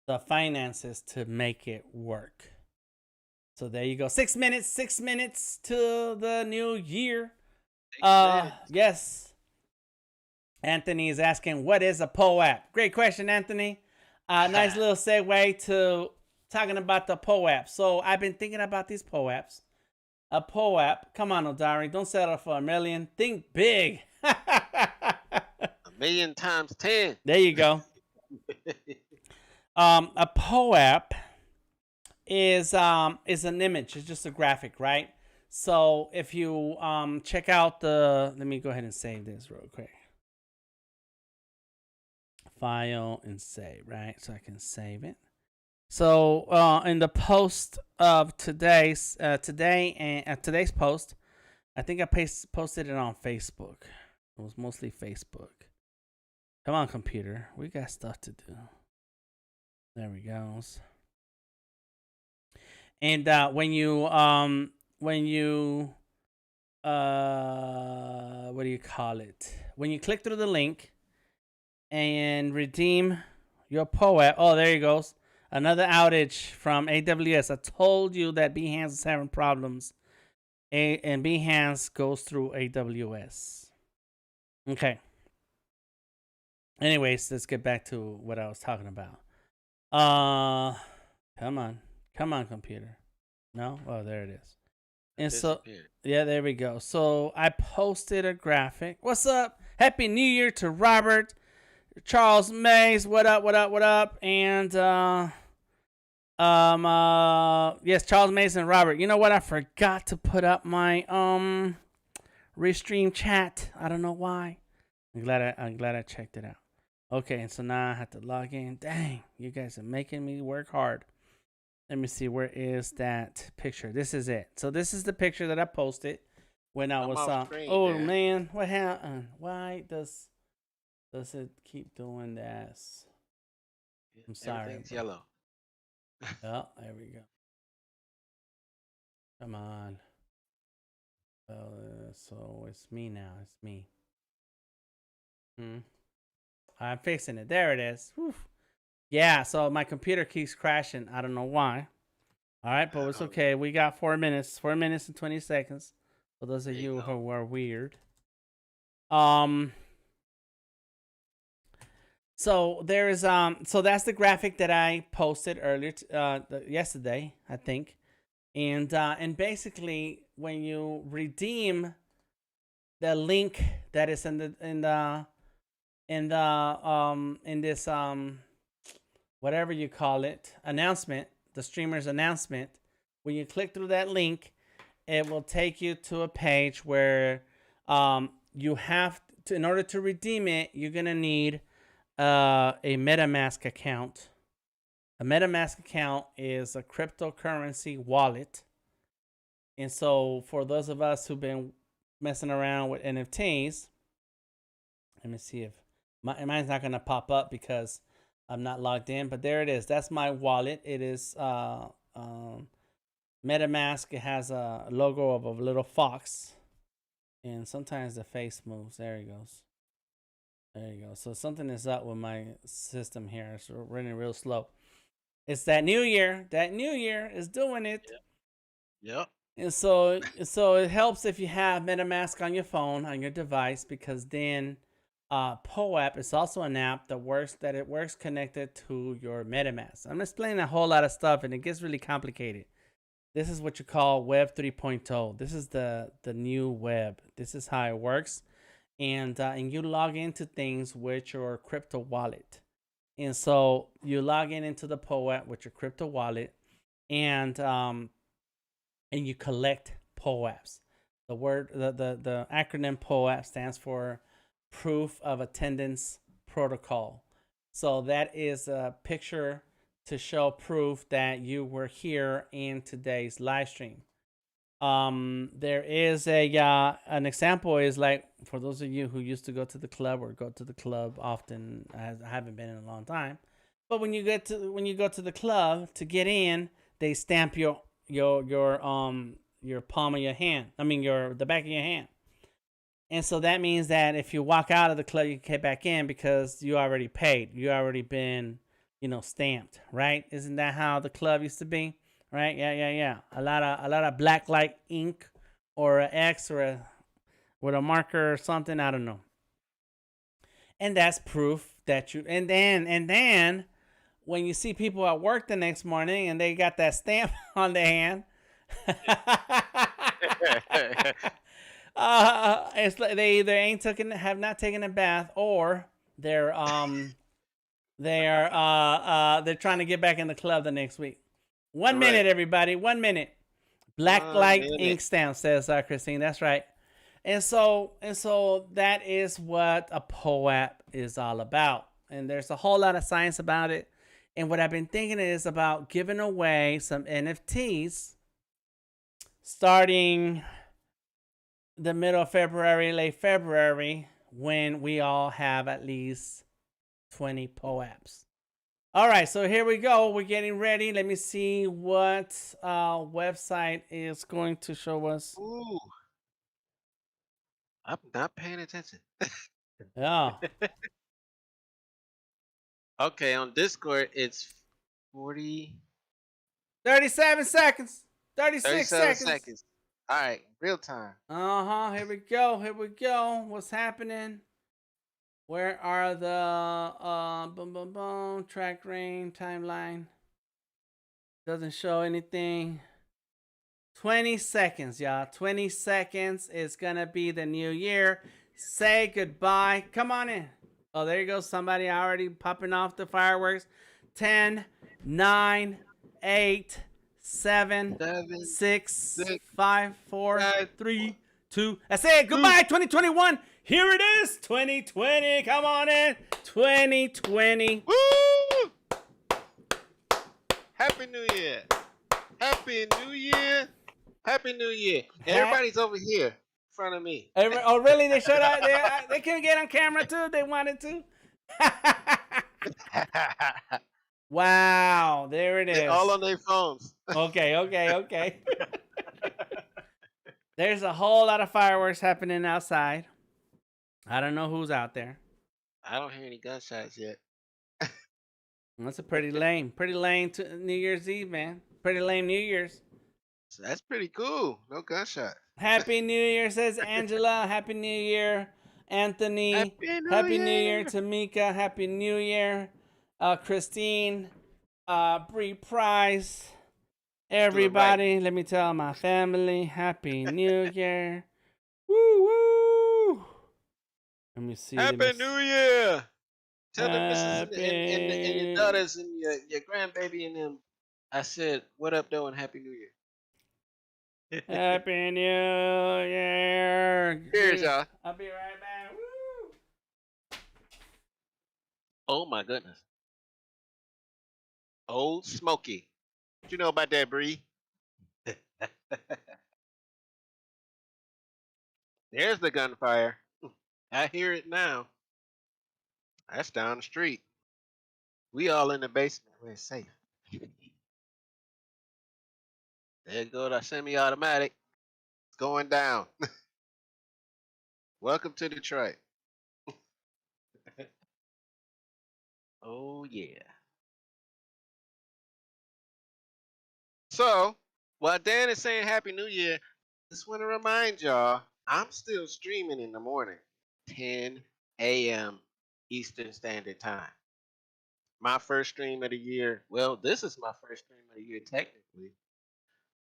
the finances to make it work. So there you go. 6 minutes to the new year. Yes. Anthony is asking, what is a POAP? Great question, Anthony. Nice little segue to talking about the POAP. So I've been thinking about these POAPs. A POAP. Come on, Odari. Don't settle for $1 million. Think big. $1 million times 10. There you go. A POAP is an image. It's just a graphic, right? So if you check out let me go ahead and save this real quick. File and save, right? So I can save it. So in the post of today's post, I think I posted it on Facebook. It was mostly Facebook. Come on, computer. We got stuff to do. There we go. And when you what do you call it? When you click through the link and redeem your POAP. Oh, there he goes. Another outage from AWS. I told you that Behance is having problems. and Behance goes through AWS. Okay. Anyways, let's get back to what I was talking about. Come on, computer. No, oh, there it is. And so, yeah, there we go. So I posted a graphic. What's up? Happy New Year to Robert, Charles Mays. What up? What up? What up? And yes, Charles Mays and Robert. You know what? I forgot to put up my restream chat. I don't know why. I'm glad I checked it out. Okay, and so now I have to log in. Dang, you guys are making me work hard. Let me see, where is that picture? This is it. So this is the picture that I posted when I was oh man. Man, what happened? Why does it keep doing this? I'm sorry. Everything's yellow. Oh, there we go. Come on. So it's me now. It's me. I'm fixing it. There it is. Whew. Yeah, so my computer keeps crashing. I don't know why. All right, but it's okay. We got 4 minutes. 4 minutes and 20 seconds. For those of you who are weird. So there is so that's the graphic that I posted earlier yesterday, I think. And basically when you redeem the link that is in this whatever you call it, announcement, the streamer's announcement, when you click through that link, it will take you to a page where you have to, in order to redeem it, you're gonna need a MetaMask account. A MetaMask account is a cryptocurrency wallet. And so for those of us who've been messing around with NFTs, let me see if mine's not gonna pop up because I'm not logged in, but there it is. That's my wallet. It is MetaMask. It has a logo of a little fox, and sometimes the face moves. There it goes. There you go. So something is up with my system here. It's running real slow. It's that new year. That new year is doing it. Yep. And so it helps if you have MetaMask on your phone, on your device, because then POAP is also an app that works connected to your MetaMask. I'm explaining a whole lot of stuff, and it gets really complicated. This is what you call Web 3.0. This is the new web. This is how it works, and you log into things with your crypto wallet. And so you log into the POAP with your crypto wallet, and you collect POAPs. The acronym POAP stands for Proof of Attendance Protocol. So that is a picture to show proof that you were here in today's live stream. There is an example is like, for those of you who used to go to the club or go to the club often, I haven't been in a long time, but when you go to the club to get in, they stamp your palm of your hand. I mean the back of your hand. And so that means that if you walk out of the club, you can get back in because you already paid. You already been, stamped, right? Isn't that how the club used to be? Right? Yeah. A lot of black light ink or an X or with a marker or something. I don't know. And that's proof that you. And then when you see people at work the next morning and they got that stamp on their hand, it's like they either have not taken a bath, or they're trying to get back in the club the next week. 1 minute, everybody. 1 minute. Black light ink stamp, says Christine. That's right. And so that is what a POAP is all about. And there's a whole lot of science about it. And what I've been thinking is about giving away some NFTs starting the middle of February, late February, when we all have at least 20 POAPs. All right, so here we go. We're getting ready. Let me see what website is going to show us. Ooh. I'm not paying attention. Yeah. Okay, on Discord, it's 40... 37 seconds. 36 seconds. All right, real time. Here we go. Here we go. What's happening? Where are the boom boom boom track rain timeline? Doesn't show anything. 20 seconds, y'all. 20 seconds is gonna be the new year. Say goodbye. Come on in. Oh, there you go. Somebody already popping off the fireworks. 10, 9, 8, 7, 7, 6, 6, 5, 4, 5, 3, 2. That's it. Goodbye, 2021. Here it is. 2020. Come on in. 2020. Woo! Happy New Year. Happy New Year. Happy New Year. Everybody's over here in front of me. Oh, really? They showed up. They couldn't get on camera too. They wanted to. Wow, there it is. They're all on their phones. Okay. There's a whole lot of fireworks happening outside. I don't know who's out there. I don't hear any gunshots yet. That's a pretty lame New Year's Eve, man. Pretty lame New Year's. So that's pretty cool. No gunshot. Happy New Year, says Angela. Happy New Year, Anthony. Happy New Year, Tamika. Happy New Year, Christine. Bree Price. Everybody, let me tell my family, Happy New Year. Woo woo. Let me see. Happy New Year. Tell the missus and your daughters and your grandbaby and them. I said, what up, though, and Happy New Year. Happy New Year. Cheers, y'all. I'll be right back. Woo. Oh, my goodness. Old Smoky. What you know about that, Bree? There's the gunfire. I hear it now. That's down the street. We all in the basement. We're safe. There go the semi-automatic. It's going down. Welcome to Detroit. Oh, yeah. So, while Dan is saying Happy New Year, just want to remind y'all, I'm still streaming in the morning, 10 a.m. Eastern Standard Time. My first stream of the year. Well, this is my first stream of the year technically.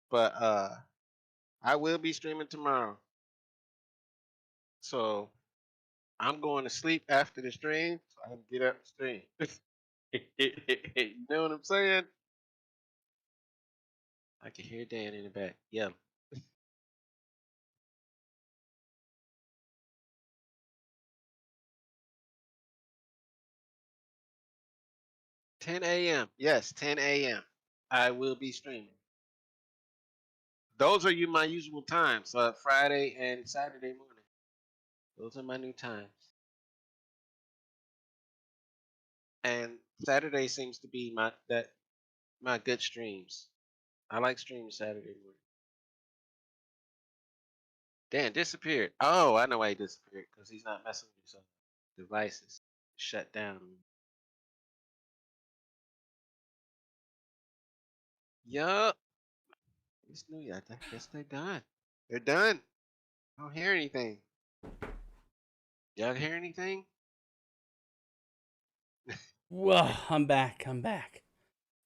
But I will be streaming tomorrow. So I'm going to sleep after the stream so I can get up and stream. You know what I'm saying? I can hear Dan in the back. Yeah. 10 a.m. Yes, 10 a.m. I will be streaming. Those are my usual times. Friday and Saturday morning. Those are my new times. And Saturday seems to be my good streams. I like streaming Saturday morning. Dan disappeared. Oh, I know why he disappeared. Because he's not messing with his devices. Shut down. Yup. It's New Year. I guess they're done. They're done. I don't hear anything. Y'all hear anything? Whoa, I'm back.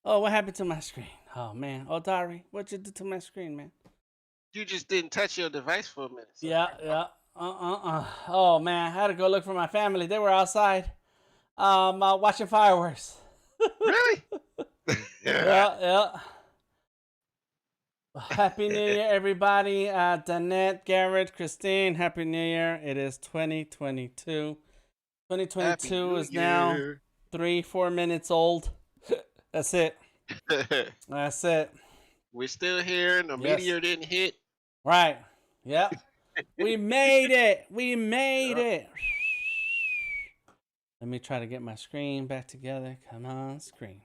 Oh, what happened to my screen? Oh, man. Oh, Dari, what you did to my screen, man? You just didn't touch your device for a minute. So. Yeah. Oh, man. I had to go look for my family. They were outside watching fireworks. Really? Yeah. Happy New Year, everybody. Danette, Garrett, Christine, Happy New Year. It is 2022. 2022 is now 3-4 minutes old. That's it. That's it. We're still here. No meteor didn't hit. Right. Yep. We made it. We made it. Let me try to get my screen back together. Come on, screen.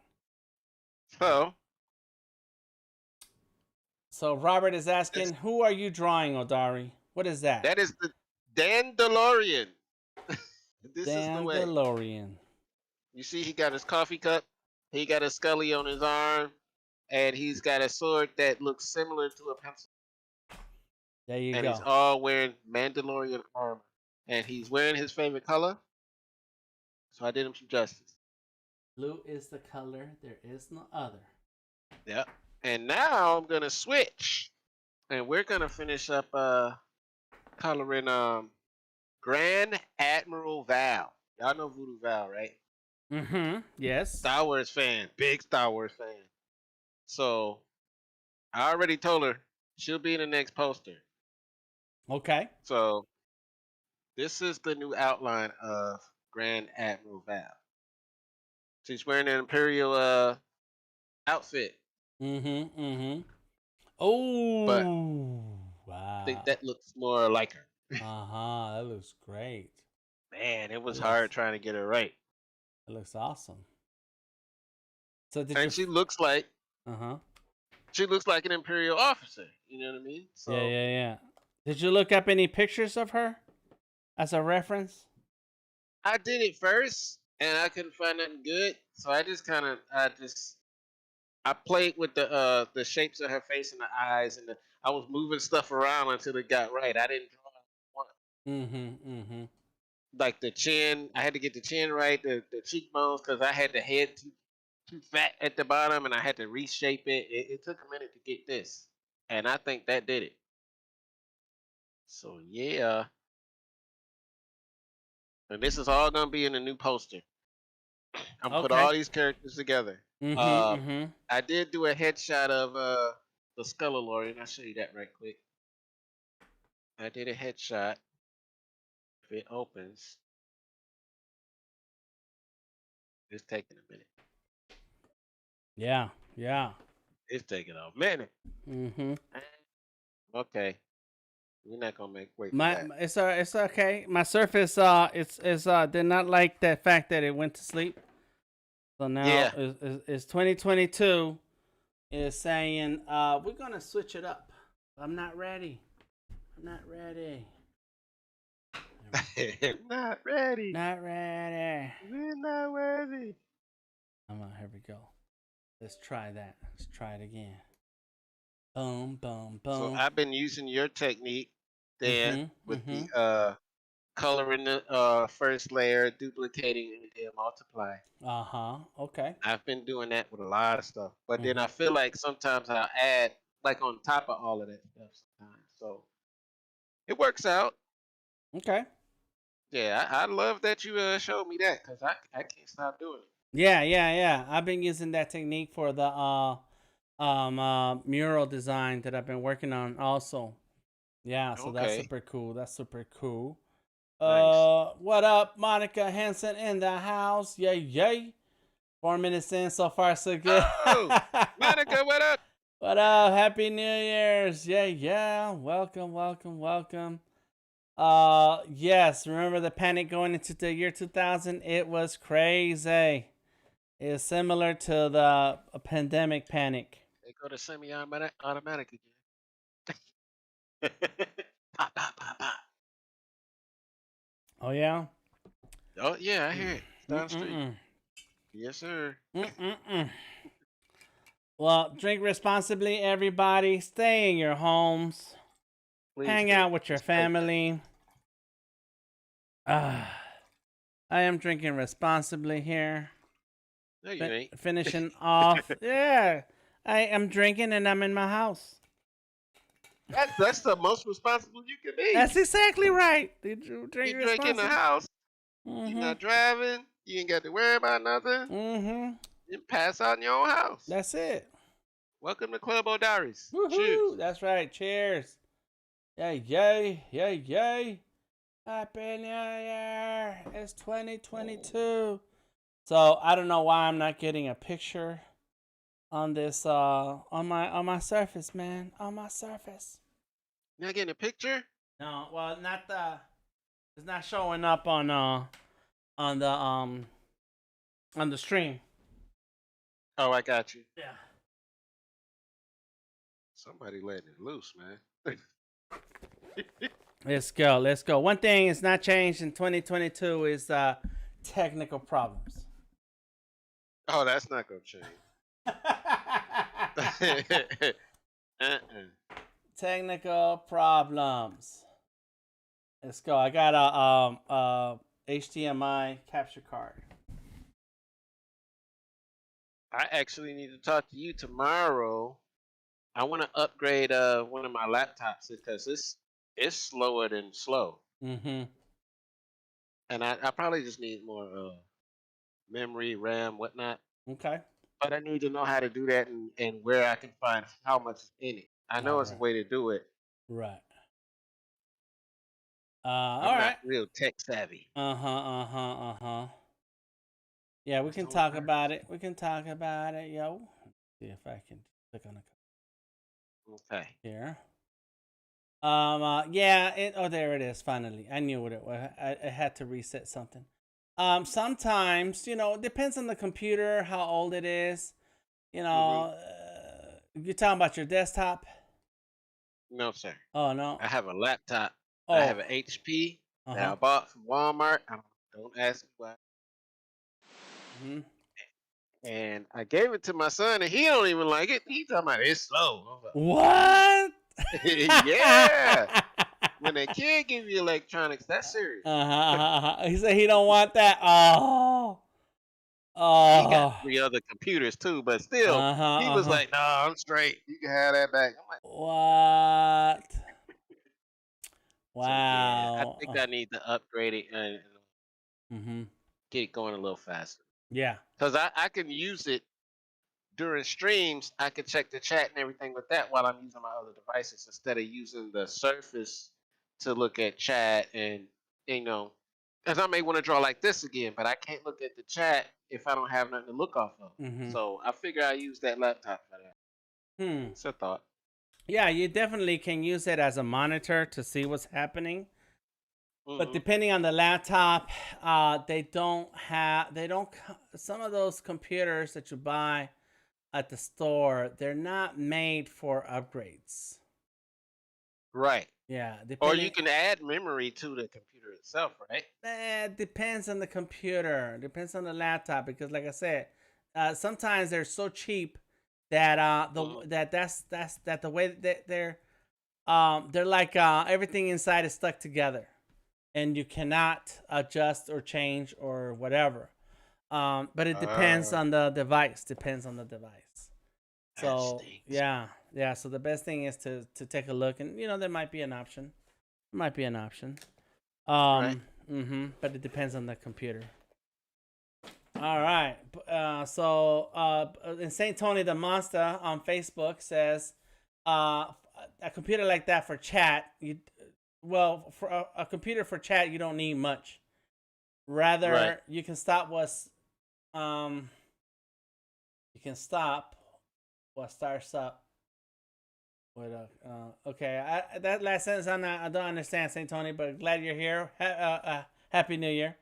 So Robert is asking, who are you drawing, Odari? What is that? That is the Dandelion. This is the way. Dandelion. You see, he got his coffee cup. He got a Scully on his arm, and he's got a sword that looks similar to a pencil. There you and he's go. all wearing Mandalorian armor, and he's wearing his favorite color. So I did him some justice. Blue is the color. There is no other. Yep. And now I'm gonna switch, and we're gonna finish up coloring Grand Admiral Val. Y'all know Voodoo Val, right? Yes. Star Wars fan, big Star Wars fan. So I already told her she'll be in the next poster. Okay. So this is the new outline of Grand Admiral Val. She's wearing an Imperial outfit, but Oh, I think wow. that looks more like her. That looks great. Man, it was That hard looks, trying to get her right. that looks awesome. So did you? And she looks like Uh-huh. she looks like an Imperial officer. You know what I mean? Yeah, So yeah, yeah. Did you look up any pictures of her as a reference? I did it first, and I couldn't find nothing good. So I played with the shapes of her face and the eyes, and I was moving stuff around until it got right. I didn't draw one like the chin. I had to get the chin right, the cheekbones, because I had the head too fat at the bottom, and I had to reshape it. It took a minute to get this, and I think that did it. So yeah, and this is all gonna be in the new poster. I'm put Okay. all these characters together. Mm-hmm. Mm-hmm. I did do a headshot of the Skullolorian. I'll show you that right quick. I did a headshot. If it opens, it's taking a minute. Yeah. Yeah. It's taking a minute. Mm-hmm. Okay, we're not gonna wait for My that. it's okay. My Surface it's did not like the fact that it went to sleep. So now Yeah. is 2022 is saying we're gonna switch it up. I'm not ready. I'm not ready. Not ready. Not ready. We're not ready. Here we go. Let's try that. Let's try it again. Boom, boom, boom. So I've been using your technique, Dan, with Mm-hmm. the coloring the first layer, duplicating, and then multiply. Okay. I've been doing that with a lot of stuff, but then I Mm-hmm. feel like sometimes I'll add like on top of all of that stuff sometimes. So it works out. Okay. Yeah, I love that you showed me that because I can't stop doing it. Yeah, yeah, yeah. I've been using that technique for the mural design that I've been working on also. Yeah, so that's Okay, super cool. That's super cool. nice. What up, Monica Henson in the house? Yay, yay. 4 minutes in, so far so good. Oh, Monica, what up? What up? Happy New Year's. Yeah, yeah. Welcome, welcome, welcome. Yes, remember the panic going into the year 2000? It was crazy. It's similar to the pandemic panic. They go to semi-automatic again. Pop, pop, pop, pop. Oh yeah. Oh yeah, I hear it. It's down the street. Mm-mm-mm. Yes, sir. Mm-mm-mm. Well, drink responsibly, everybody. Stay in your homes. Please Hang do. out with your It's great. family. I am drinking responsibly here. No, you ain't. Finishing off. Yeah. I am drinking and I'm in my house. That's the most responsible you can be. That's exactly right. You drink You drink in the responsibly. house. Mm-hmm. You're not driving. You ain't got to worry about nothing. Mm-hmm. You pass out in your own house. That's it. Welcome to Club O Diaries. Woohoo! Cheers. That's right. Cheers. Yay, yay, yay, yay. Happy New Year. It's 2022. So I don't know why I'm not getting a picture on this on my Surface, man. On my Surface. You not getting a picture? No, well, not the. It's not showing up on the stream. Oh, I got you. Yeah. Somebody letting it loose, man. Let's go. Let's go. One thing is not changed in 2022 is technical problems. Oh, that's not gonna change. technical problems. Let's go. I got a HDMI capture card. I actually need to talk to you tomorrow. I want to upgrade one of my laptops because it's slower than slow, Mm-hmm. and I probably just need more memory, RAM, whatnot. Okay. But I need to know how to do that and where I can find how much is in it. I know All it's a right. way to do it. Right. All I'm right. not real tech savvy. Uh-huh. Yeah, we Just can don't talk hurt. about it. We can talk about it, yo. See if I can click on it Okay. here. Yeah, oh, there it is. Finally, I knew what it was. I had to reset something. Sometimes, it depends on the computer, how old it is. hmm You're talking about your desktop? No, sir. Oh no. I have a laptop. I Oh. have an HP that Uh-huh. I bought from Walmart. Don't ask me why. Hmm. And I gave it to my son, and he don't even like it. He talking about it's slow. I was What? like, yeah. When a kid give you electronics, that's serious. He said he don't want that. Oh. He got Oh. 3 other computers too, but still, he was Uh-huh. like, "Nah, I'm straight. You can have that back." I'm like, What? so yeah, I Wow. think I need to upgrade it and Mm-hmm. get it going a little faster. Yeah. Cause I can use it during streams. I can check the chat and everything with that while I'm using my other devices instead of using the Surface to look at chat and you know, because I may want to draw like this again, but I can't look at the chat if I don't have nothing to look off of. Mm-hmm. So I figure I use that laptop for that. Hmm. It's a thought. Yeah, you definitely can use it as a monitor to see what's happening. But hmm depending on the laptop, they don't. Some of those computers that you buy at the store, they're not made for upgrades. Right. Yeah, Or you depending. can add memory to the computer itself, right? Depends on the computer. Depends on the laptop because, like I said, sometimes they're so cheap that hmm that the way that they're like everything inside is stuck together, and you cannot adjust or change or whatever. But it depends Uh, on the device. Depends on the device. that So stinks. yeah. So the best thing is to take a look, and there might be an option. There might be an option. Right. But it depends on the computer. All right. And Saint Tony the Monster on Facebook says, a computer like that for chat, for a computer for chat, you don't need much. Right. Rather, you can stop what starts up with a. Okay, that last sentence I don't understand, Saint Tony, but glad you're here. Happy New Year.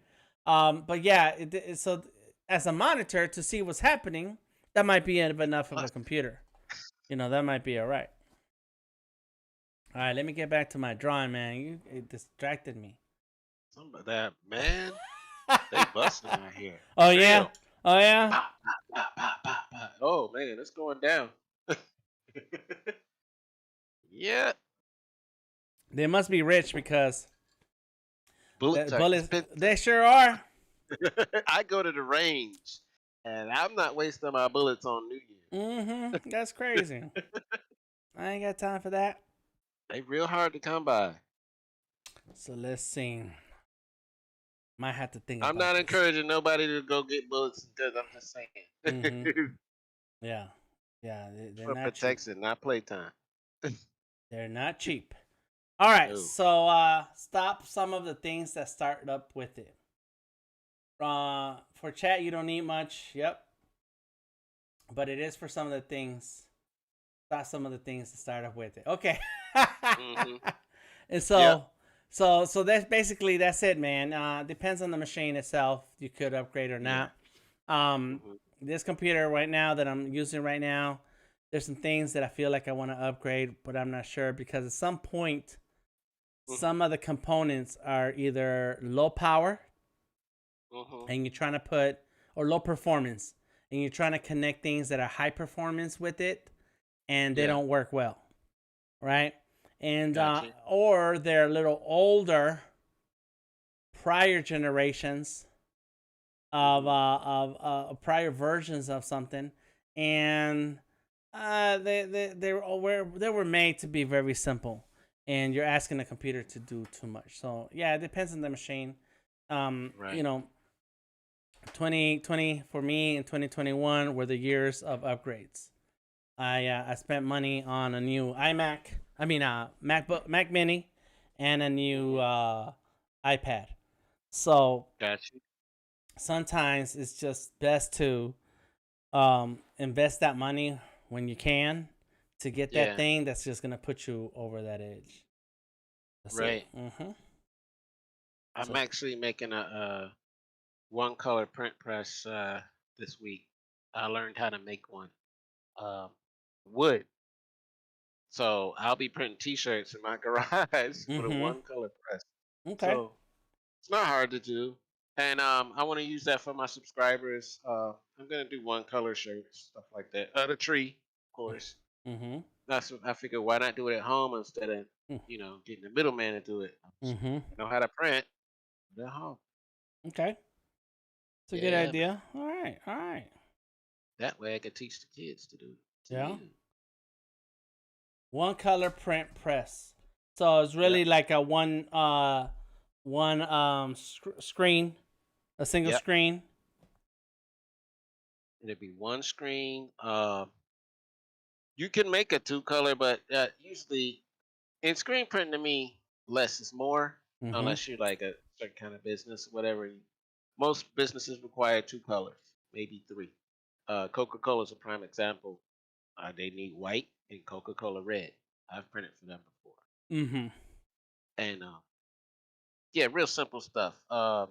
But yeah, so as a monitor to see what's happening, that might be enough of a computer. That might be all right. All right, let me get back to my drawing, man. It distracted me. Some of that, man. They busting out here. Oh For yeah, real. oh yeah. Pop, pop, pop, pop, pop. Oh man, it's going down. Yeah. They must be rich because Bullets the are bullets. expensive. They sure are. I go to the range, and I'm not wasting my bullets on New That's crazy. Year. I ain't got time for that. They real hard to come by. So let's see. Might have to think I'm about not this. encouraging nobody to go get bullets because I'm just Mm-hmm. saying. Yeah. Yeah. They're For not cheap. protection, not playtime. They're not cheap. All right. No. So stop some of the things that start up with it. For chat, you don't need much. Yep. But it is for some of the things. Stop some of the things to start up with it. Okay. hmm And Yep. so that's it, man. Depends on the machine itself. You could upgrade or Yeah. not. Um, hmm this computer right now that I'm using right now, there's some things that I feel like I want to upgrade, but I'm not sure because at some point, hmm some of the components are either low power hmm and you're trying to put, or low performance, and you're trying to connect things that are high performance with it, and they Yeah. don't work well, right? and Gotcha. or they're a little older, prior generations of prior versions of something, and they were made to be very simple, and you're asking the computer to do too much. So yeah, it depends on the machine. Right. 2020 for me and 2021 were the years of upgrades. I spent money on a new iMac. I mean, Mac Mini, and a new Mhm. iPad. So Gotcha. sometimes it's just best to invest that money when you can to get that Yeah. thing that's just gonna put you over that edge. That's it. Right. Mm-hmm. I'm So. actually making a one color print press this week. I learned how to make one. Um, wood. So I'll be printing T-shirts in my garage with a Mm-hmm. one color press. Okay. So it's not hard to do, and I want to use that for my subscribers. I'm gonna do one color shirts, stuff like that. The tree, of course. Mm-hmm. That's what I figured. Why not do it at home instead of getting the middleman to do it? Mm-hmm. I know how to print at home. Okay. It's a good Yeah, man. idea. All right. All right. That way I could teach the kids to do it Yeah. too. One color print press. So it's Yep. really like a one screen, a single Yep. screen. It'd be one screen. You can make a two color, but usually in screen printing to me, less is more. Mm-hmm. Unless you're like a certain kind of business, whatever. Most businesses require two colors, maybe three. Coca Cola is a prime example. They need white and Coca Cola red. I've printed for them before, Mm-hmm. and yeah, real simple stuff. Now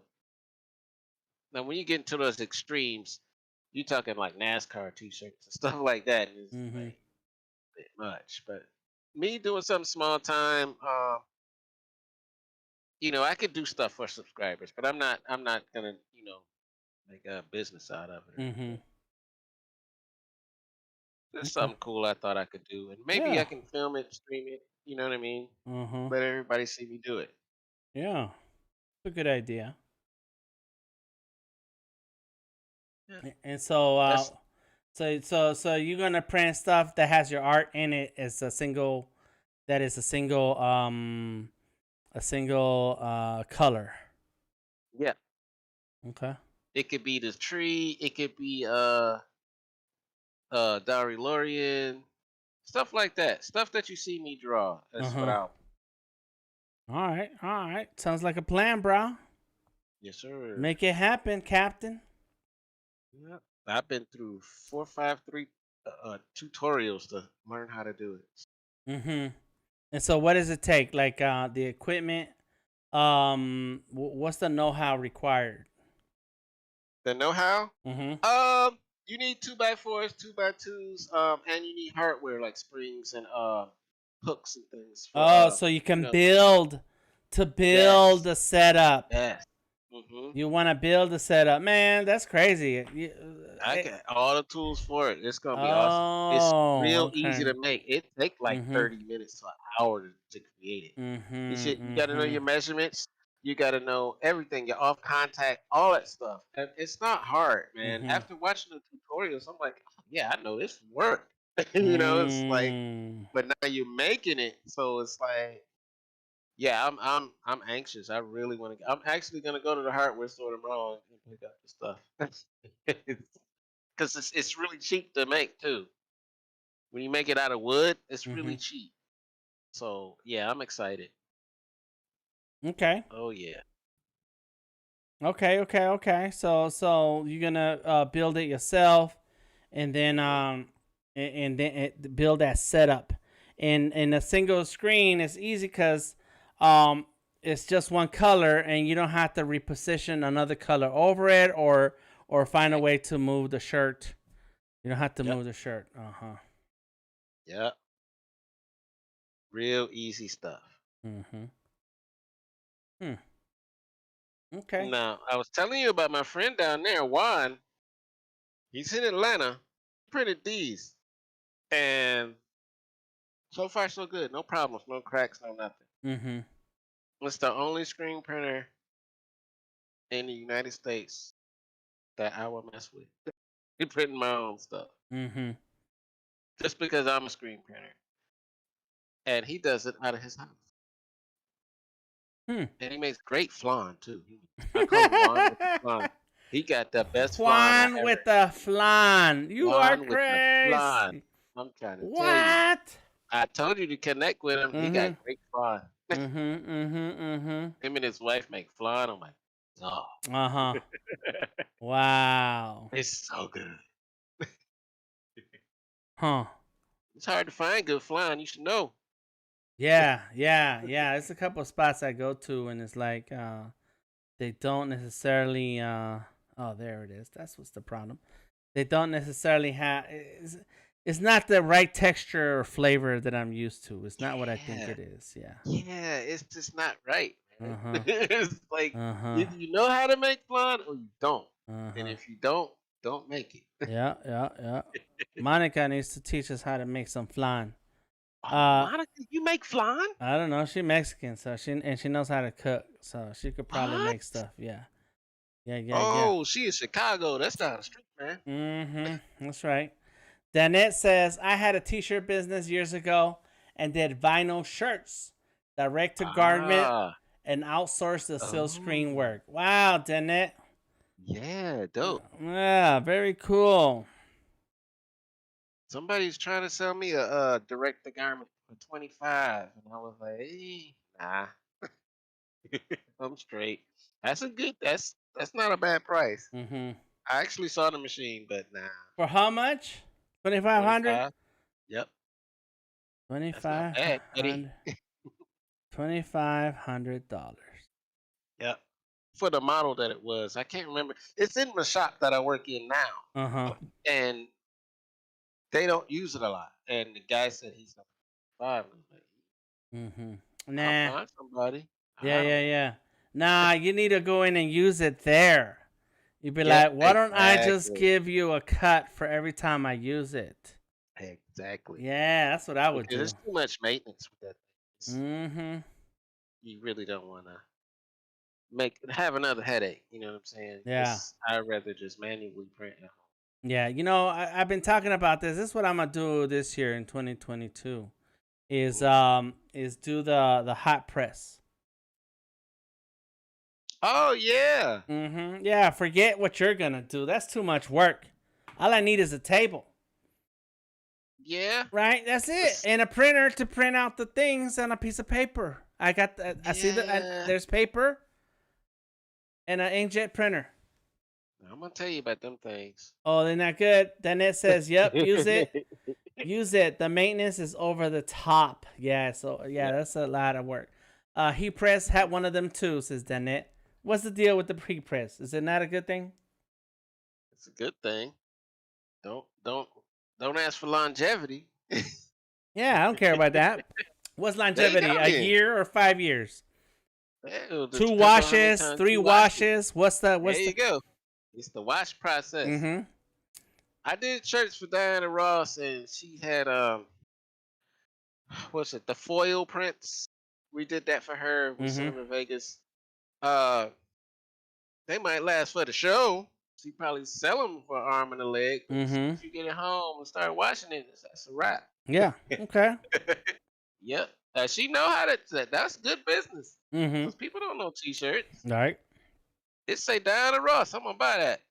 when you get into those extremes, you talking like NASCAR T-shirts and stuff like that, and it's Mm-hmm. like a bit much. But me doing something small time, I could do stuff for subscribers, but I'm not gonna, make a business out of it or Mm-hmm. anything. Just Okay. something cool I thought I could do, and maybe Yeah. I can film it, stream it. You know what I mean? Mm-hmm. Let everybody see me do it. Yeah. It's a good idea. Yeah, And so that's so you're gonna print stuff that has your art in it as a single that is a single color. yeah. Okay. It could be the tree. It could be Dari Lorian, stuff like that. Stuff that you see me draw. That's what Uh-huh. I'll. All right. All right. Sounds like a plan, bro. Yes, sir. Make it happen, Captain. Yep. I've been through 453 tutorials to learn how to do it. Mm-hmm. And so what does it take? Like the equipment, what's the know-how required? The know-how? Mm-hmm. You need 2x4s, 2x2s, and you need hardware like springs and hooks and things for Oh, so you can build to build yes, the setup. yes. Mhm. You want to build the setup, man? That's crazy. I got all the tools for it. It's gonna be awesome. It's Oh, real easy okay. to make. It take like Mhm. 30 minutes to an hour to create it. Mhm. You got to know Mhm. your measurements. You got to know everything. Your off contact, all that stuff. And it's not hard, man. Mhm. After watching the tutorials, I'm like, "Oh, yeah, I know this work. It's like, Mm. but now you're making it, so it's like, yeah, I'm anxious. I really want to. I'm actually gonna go to the hardware store tomorrow and pick up the stuff. Because it's really cheap to make too. When you make it out of wood, it's really Mhm. cheap. So yeah, I'm excited. Okay. Oh yeah. Okay. Okay. Okay. So you're gonna build it yourself, and then Hmm. build that setup. In a single screen, it's easy because um it's just one color, and you don't have to reposition another color over it, or find a Right. way to move the shirt. You don't have to Yep. move the shirt. Uh-huh. Yep. Real easy stuff. Mhm. Hmm. Okay. Now I was telling you about my friend down there, Juan. He's in Atlanta. Printed these, and So far, so good. No problems, no cracks, no nothing. Mm-hmm. It's the only screen printer in the United States that I will mess with. Printing my own stuff. Mm-hmm. Just because I'm a screen printer. And he does it out of his house. Hmm. And he makes great flan too. I call him Juan with the flan. He got the best flan I Juan ever. with the flan. You are Juan with the flan. crazy. I'm trying to tell you. What? I told you to connect with him. He Mm-hmm. got great flan. Mm-hmm. Mm-hmm. Mm-hmm. Him and his wife make flan. I'm like, oh. Uh-huh. Wow. It's so good. Huh. It's hard to find good flan. You should know. Yeah. There's a couple of spots I go to and it's like they don't necessarily oh, there it is. That's what's the problem. They don't necessarily have it's not the right texture or flavor that I'm used to. It's not what I think Yeah. it is. Yeah. Yeah, it's just not right, man. Uh-huh. It's like Uh-huh. either you know how to make flan or you don't. And Uh-huh. if you don't make it. Yeah. Monica needs to teach us how to make some flan. Monica, you make flan? I don't know. She's Mexican, so she knows how to cook, so she could probably What? make stuff. Yeah. Oh, she is Chicago. That's down the street, man. Mm-hmm. That's right. Danette says, I had a t-shirt business years ago and did vinyl shirts, direct to garment, and outsourced the silk screen work. Wow, Danette. Yeah, dope. Yeah, very cool. Somebody's trying to sell me a direct to garment for 25, and I was like, nah. I'm straight. That's not a bad price. Mm-hmm. I actually saw the machine, but nah. For how much? 2,500. Yep. $2,500. $2,500. Yep. For the model that it was, I can't remember. It's in the shop that I work in now. Uh-huh. And they don't use it a lot. And the guy said he's like 5. Mm-hmm. I'll Nah. find somebody. Yeah. Nah, you need to go in and use it there. You'd be like, why don't I just give you a cut for every time I use it? Exactly. Yeah, that's what I would do. There's too much maintenance with that. Mm-hmm. You really don't want to have another headache. You know what I'm saying? Yeah. I'd rather just manually print at home. Yeah, I've been talking about this. This is what I'm gonna do this year in 2022. Is do the hot press. Oh yeah. Mm-hmm. Yeah, forget what you're gonna do. That's too much work. All I need is a table. Yeah. Right. That's it, and a printer to print out the things on a piece of paper. I got that. I see that. There's paper and an inkjet printer. I'm gonna tell you about them things. Oh, they're not good. Then it says, "Yep, use it, use it." The maintenance is over the top. Yeah. So that's a lot of work. Heat press had one of them too. Says Danette. What's the deal with the heat press? Is it not a good thing? It's a good thing. Don't ask for longevity. Yeah, I don't care about that. What's longevity? A year or 5 years? 2 washes, 3 washes. There you go. It's the wash process. Mm-hmm. I did shirts for Diana Ross, and she had what's it? The foil prints. We did that for her. We sent them in Vegas. They might last for the show. She probably sell them for an arm and a leg. If you get it home and start washing it, that's a wrap. Yeah. Okay. Yep. She know how to. That's good business. Because people don't know t-shirts. All right. It say Diana Ross. I'm gonna buy that.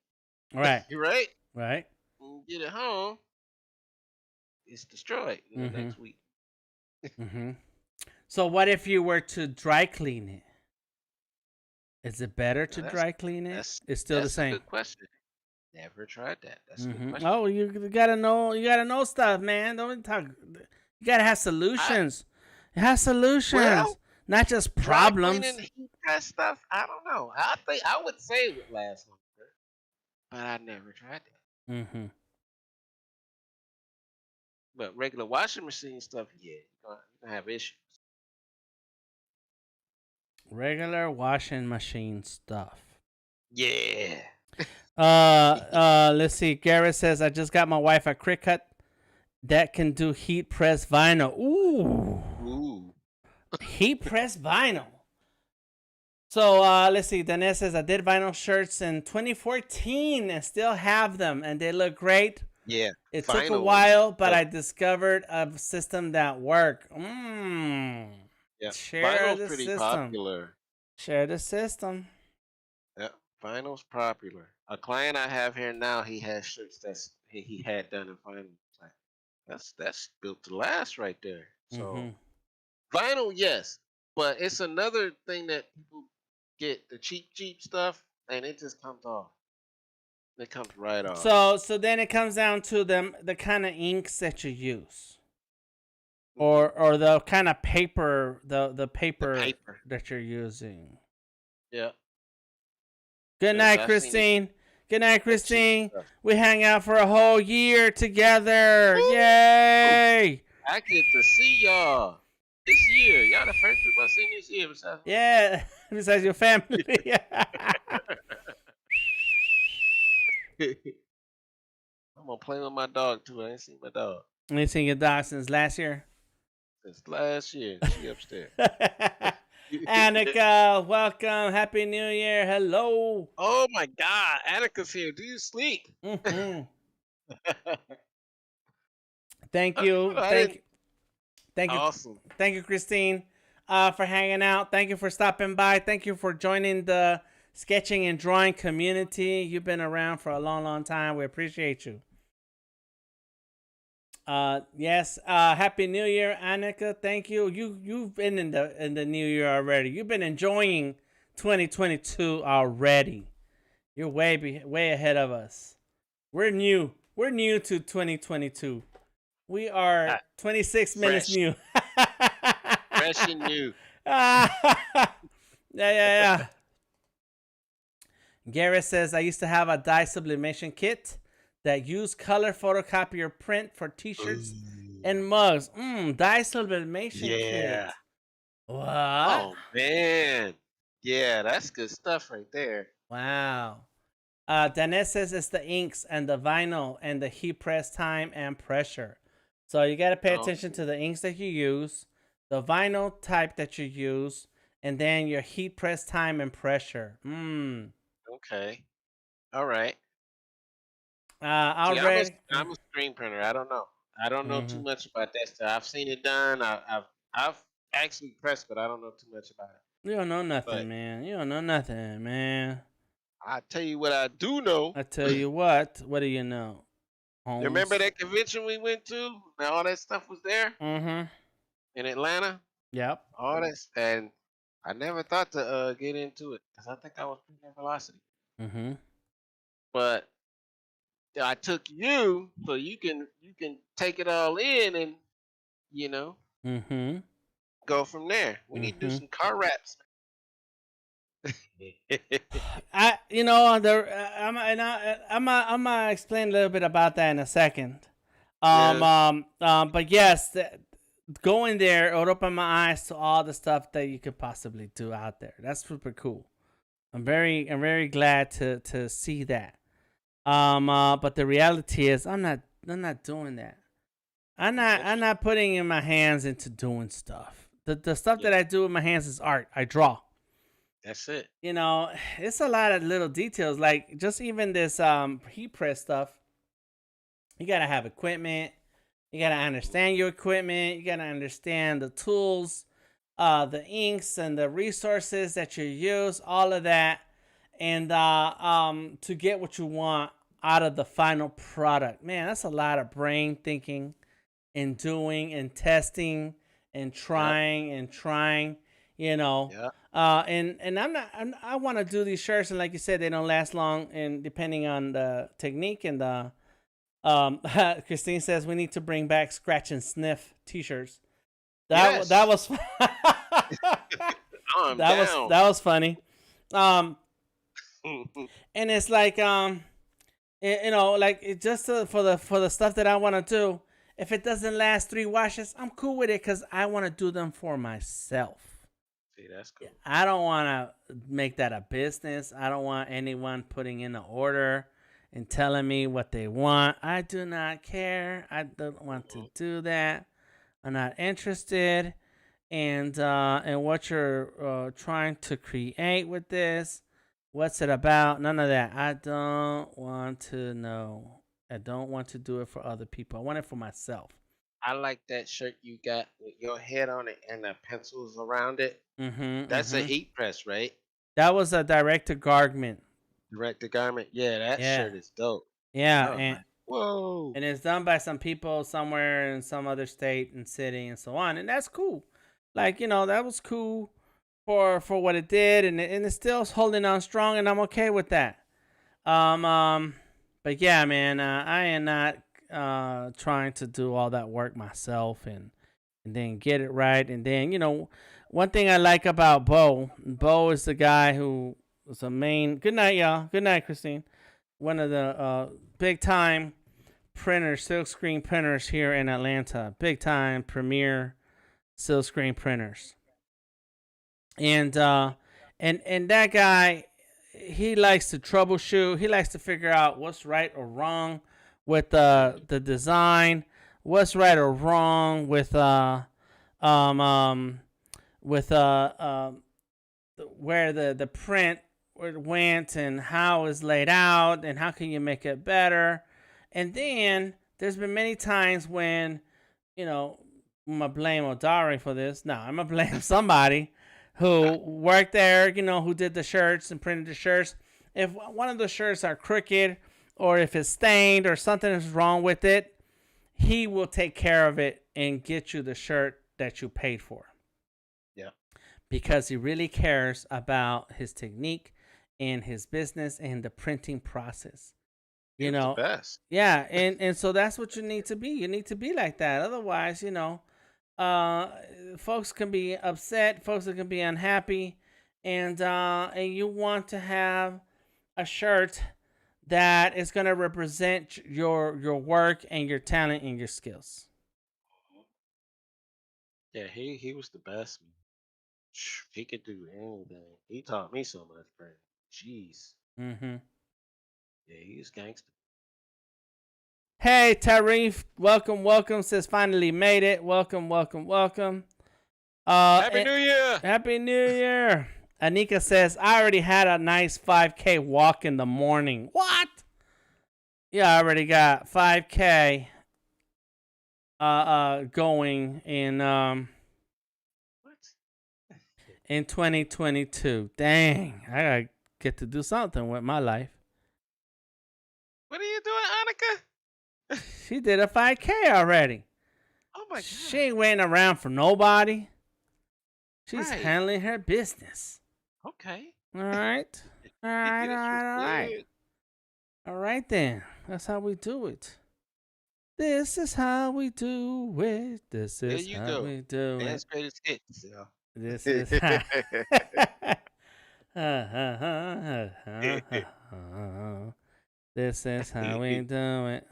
All right. You right? Right. When you get it home, it's destroyed next week. So what if you were to dry clean it? Is it better to dry clean it? It's still the same. That's a good question. Never tried that. That's a good question. Oh, you gotta know. You gotta know stuff, man. Don't talk. You gotta have solutions. You have solutions, well, not just problems. Dry cleaning heat press stuff. I don't know. I would say it would last longer, but I never tried that. But regular washing machine stuff, yeah, you're gonna have issues. Regular washing machine stuff. Yeah. Let's see. Garrett says, I just got my wife a Cricut that can do heat press vinyl. Ooh. Heat press vinyl. So let's see. Danae says I did vinyl shirts in 2014 and still have them, and they look great. Yeah. It took a while, but I discovered a system that worked. Yeah. Share Vinyl's the pretty system. popular. Share the system. Yeah. Vinyl's popular. A client I have here now, he has shirts he had done in vinyl. Like, that's built to last right there. So vinyl, yes, but it's another thing that people get the cheap stuff, and it just comes off. It comes right off. So then it comes down to the kind of inks that you use, Mhm. or the kind of paper the The paper paper. that you're using. Yeah. Good night, Christine. Good night, Christine. stuff. We hang out for a whole year together. Woo! Yay! I get to see y'all this year. Y'all the first people I seen this year besides me. Yeah, besides your family. I'm gonna play with my dog too. I ain't seen my dog You ain't seen your dog since last year. since last year. She upstairs. Annika, welcome. Happy New Year. Hello. Oh my God, Annika's here. Do you sleep? Thank you. Thank you. Awesome. Thank you, Christine, for hanging out. Thank you for stopping by. Thank you for joining the sketching and drawing community. You've been around for a long time. We appreciate you. Yes. Happy New Year, Annika. Thank you. You've been in the new year already. You've been enjoying 2022 already. You're way ahead of us. We're new. We're new to 2022. We are 26 minutes new. Fresh and new. Yeah. Garrett says, I used to have a dye sublimation kit that used color photocopier print for t-shirts and mugs. Dye sublimation kit. What? Oh, man. Yeah, that's good stuff right there. Wow. Danette says it's the inks and the vinyl and the heat press time and pressure. So you got to pay attention to the inks that you use, the vinyl type that you use, and then your heat press time and pressure. Okay. All right. Already. I'm a screen printer. I don't know. I don't know too much about that stuff. I've seen it done. I've actually pressed, but I don't know too much about it. You don't know nothing, man. You don't know nothing, man. I tell you what I do know. I tell you what. What do you know? You remember that convention we went to? And all that stuff was there? In Atlanta? Yep. All that, and I never thought to get into it because I think I was pretty velocity. But I took you so you can take it all in and go from there. We need to do some car wraps. I'm gonna explain a little bit about that in a second. But yes, going there, it would open my eyes to all the stuff that you could possibly do out there. That's super cool. I'm very glad to see that. But the reality is, I'm not doing that. I'm not putting in my hands into doing stuff. The stuff that I do with my hands is art. I draw. That's it. It's a lot of little details. Like just even this heat press stuff. You gotta have equipment. You gotta understand your equipment. You gotta understand the tools, the inks and the resources that you use. All of that, and to get what you want out of the final product. Man, that's a lot of brain thinking, and doing and testing and trying and trying. And I want to do these shirts, and like you said, they don't last long, and depending on the technique and the Christine says we need to bring back scratch and sniff t-shirts. That was that was funny. And it's like like it just for the stuff that I want to do. If it doesn't last 3 washes, I'm cool with it because I want to do them for myself. See, that's cool. I don't want to make that a business. I don't want anyone putting in an order and telling me what they want. I do not care. I don't want to do that. I'm not interested in what you're trying to create with this. What's it about? None of that. I don't want to know. I don't want to do it for other people. I want it for myself. I like that shirt you got with your head on it and the pencils around it. That's a heat press, right? That was a direct to garment. Direct to garment. Yeah, that Yeah. shirt is dope. Yeah, I was like, whoa. and it's done by some people somewhere in some other state and city and so on, and that's cool. Like, that was cool for what it did, and it's still holding on strong, and I'm okay with that. But yeah, man, I am not trying to do all that work myself and then get it right. And then, one thing I like about Bo is the guy who was a main. Good night, y'all. Good night, Christine. One of the big time printers, silkscreen printers here in Atlanta. Big time premier silkscreen printers. And that guy, he likes to troubleshoot. He likes to figure out what's right or wrong with the design. What's right or wrong with where the print went and how it's laid out and how can you make it better. And then there's been many times when, I'm gonna blame Odari for this. No, I'm gonna blame somebody who worked there, who did the shirts and printed the shirts. If one of the shirts are crooked or if it's stained or something is wrong with it, he will take care of it and get you the shirt that you paid for. Yeah. Because he really cares about his technique and his business and the printing process. The best. Yeah, and so that's what you need to be. You need to be like that. Otherwise, folks can be upset, folks can be unhappy, and you want to have a shirt that is going to represent your work and your talent and your skills. Yeah, he was the best. He could do anything. He taught me so much, bro. Jeez. Mm-hmm. Yeah, he's gangster. Hey, Tarif, welcome. Says finally made it. Welcome. Happy New Year. Happy New Year. Anika says, I already had a nice 5K walk in the morning. What? Yeah, I already got 5K going in What? in 2022. Dang, I gotta get to do something with my life. What are you doing, Annika? She did a 5K already. Oh my god. She ain't waiting around for nobody. She's Right. handling her business. Okay. All right. All right then. That's how we do it. This is how we do it. This is how we do Dance it. greatest hits, y'all. This is how. This is how we do it.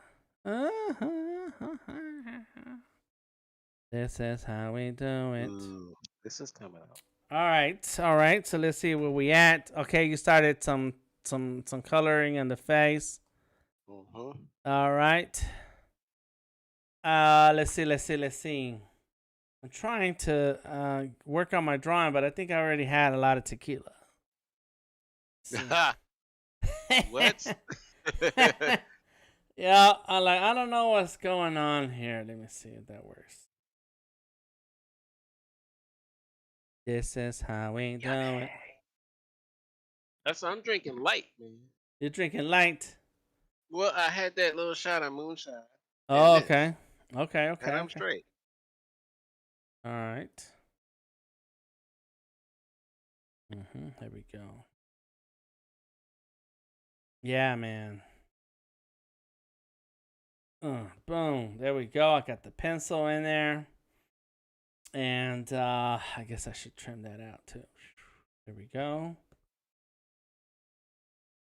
This is how we do it. Ooh, this is coming out. All right. So let's see where we at. Okay, you started some coloring in the face. Mm-hmm. All right. Let's see. I'm trying to work on my drawing, but I think I already had a lot of tequila. What? Yeah, I don't know what's going on here. Let me see if that works. This is how we do it. I'm drinking light, man. You're drinking light. Well, I had that little shot of moonshine. Oh, okay. Okay. And I'm straight. All right. There we go. Yeah, man. Boom. There we go. I got the pencil in there. And I guess I should trim that out too. There we go.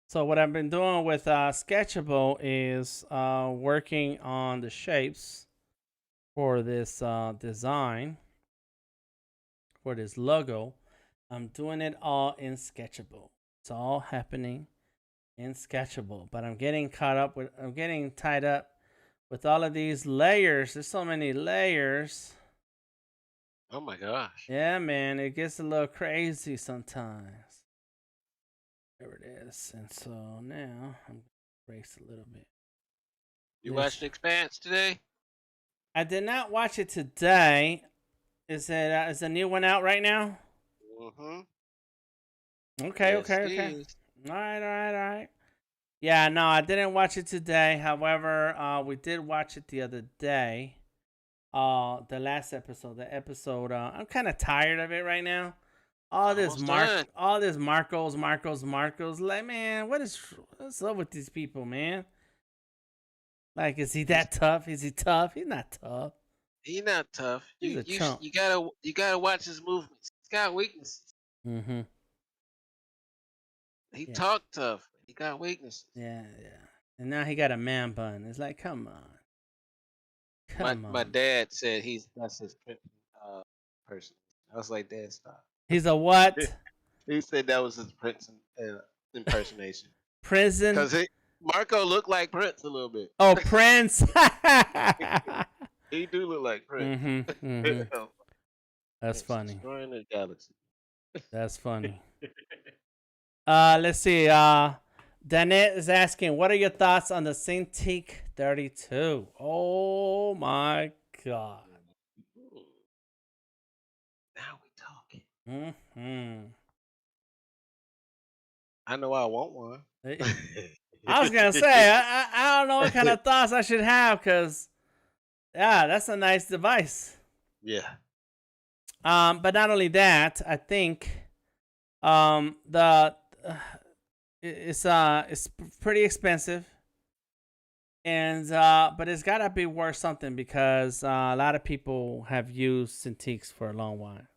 So what I've been doing with Sketchable is working on the shapes for this design, for this logo. I'm doing it all in Sketchable. It's all happening in Sketchable. But I'm getting tied up with all of these layers. There's so many layers. Oh my gosh. Yeah, man, it gets a little crazy sometimes. There it is. And so now I'm gonna erase a little bit. You watched The Expanse today? I did not watch it today. Is the new one out right now? Mm-hmm. Okay, Yes, okay, it okay. is. All right. Yeah, no, I didn't watch it today. However, we did watch it the other day. The last episode, I'm kind of tired of it right now. All this Almost done. Marcos. Like, man, what's up with these people, man? Like, is he that tough? Is he tough? He's not tough. He's not tough. He's a chump. You gotta watch his movements. He's got weaknesses. Mm-hmm. He Yeah. talk tough. He got weaknesses. Yeah. And now he got a man bun. It's like, come on. My dad said that's his person. I was like, Dad, stop. He's a what? He said that was his Prince impersonation. Prison? Because Marco looked like Prince a little bit. Oh, Prince. He do look like Prince. Mm-hmm. That's funny. Destroying the galaxy. That's funny. Let's see. Danette is asking, what are your thoughts on the Cintiq 32? Oh my God. Now we talking. Mm-hmm. I know I want one. I was gonna say I don't know what kind of thoughts I should have, because yeah, that's a nice device. Yeah. But not only that, I think it's pretty expensive, and but it's gotta be worth something, because a lot of people have used Cintiqs for a long while.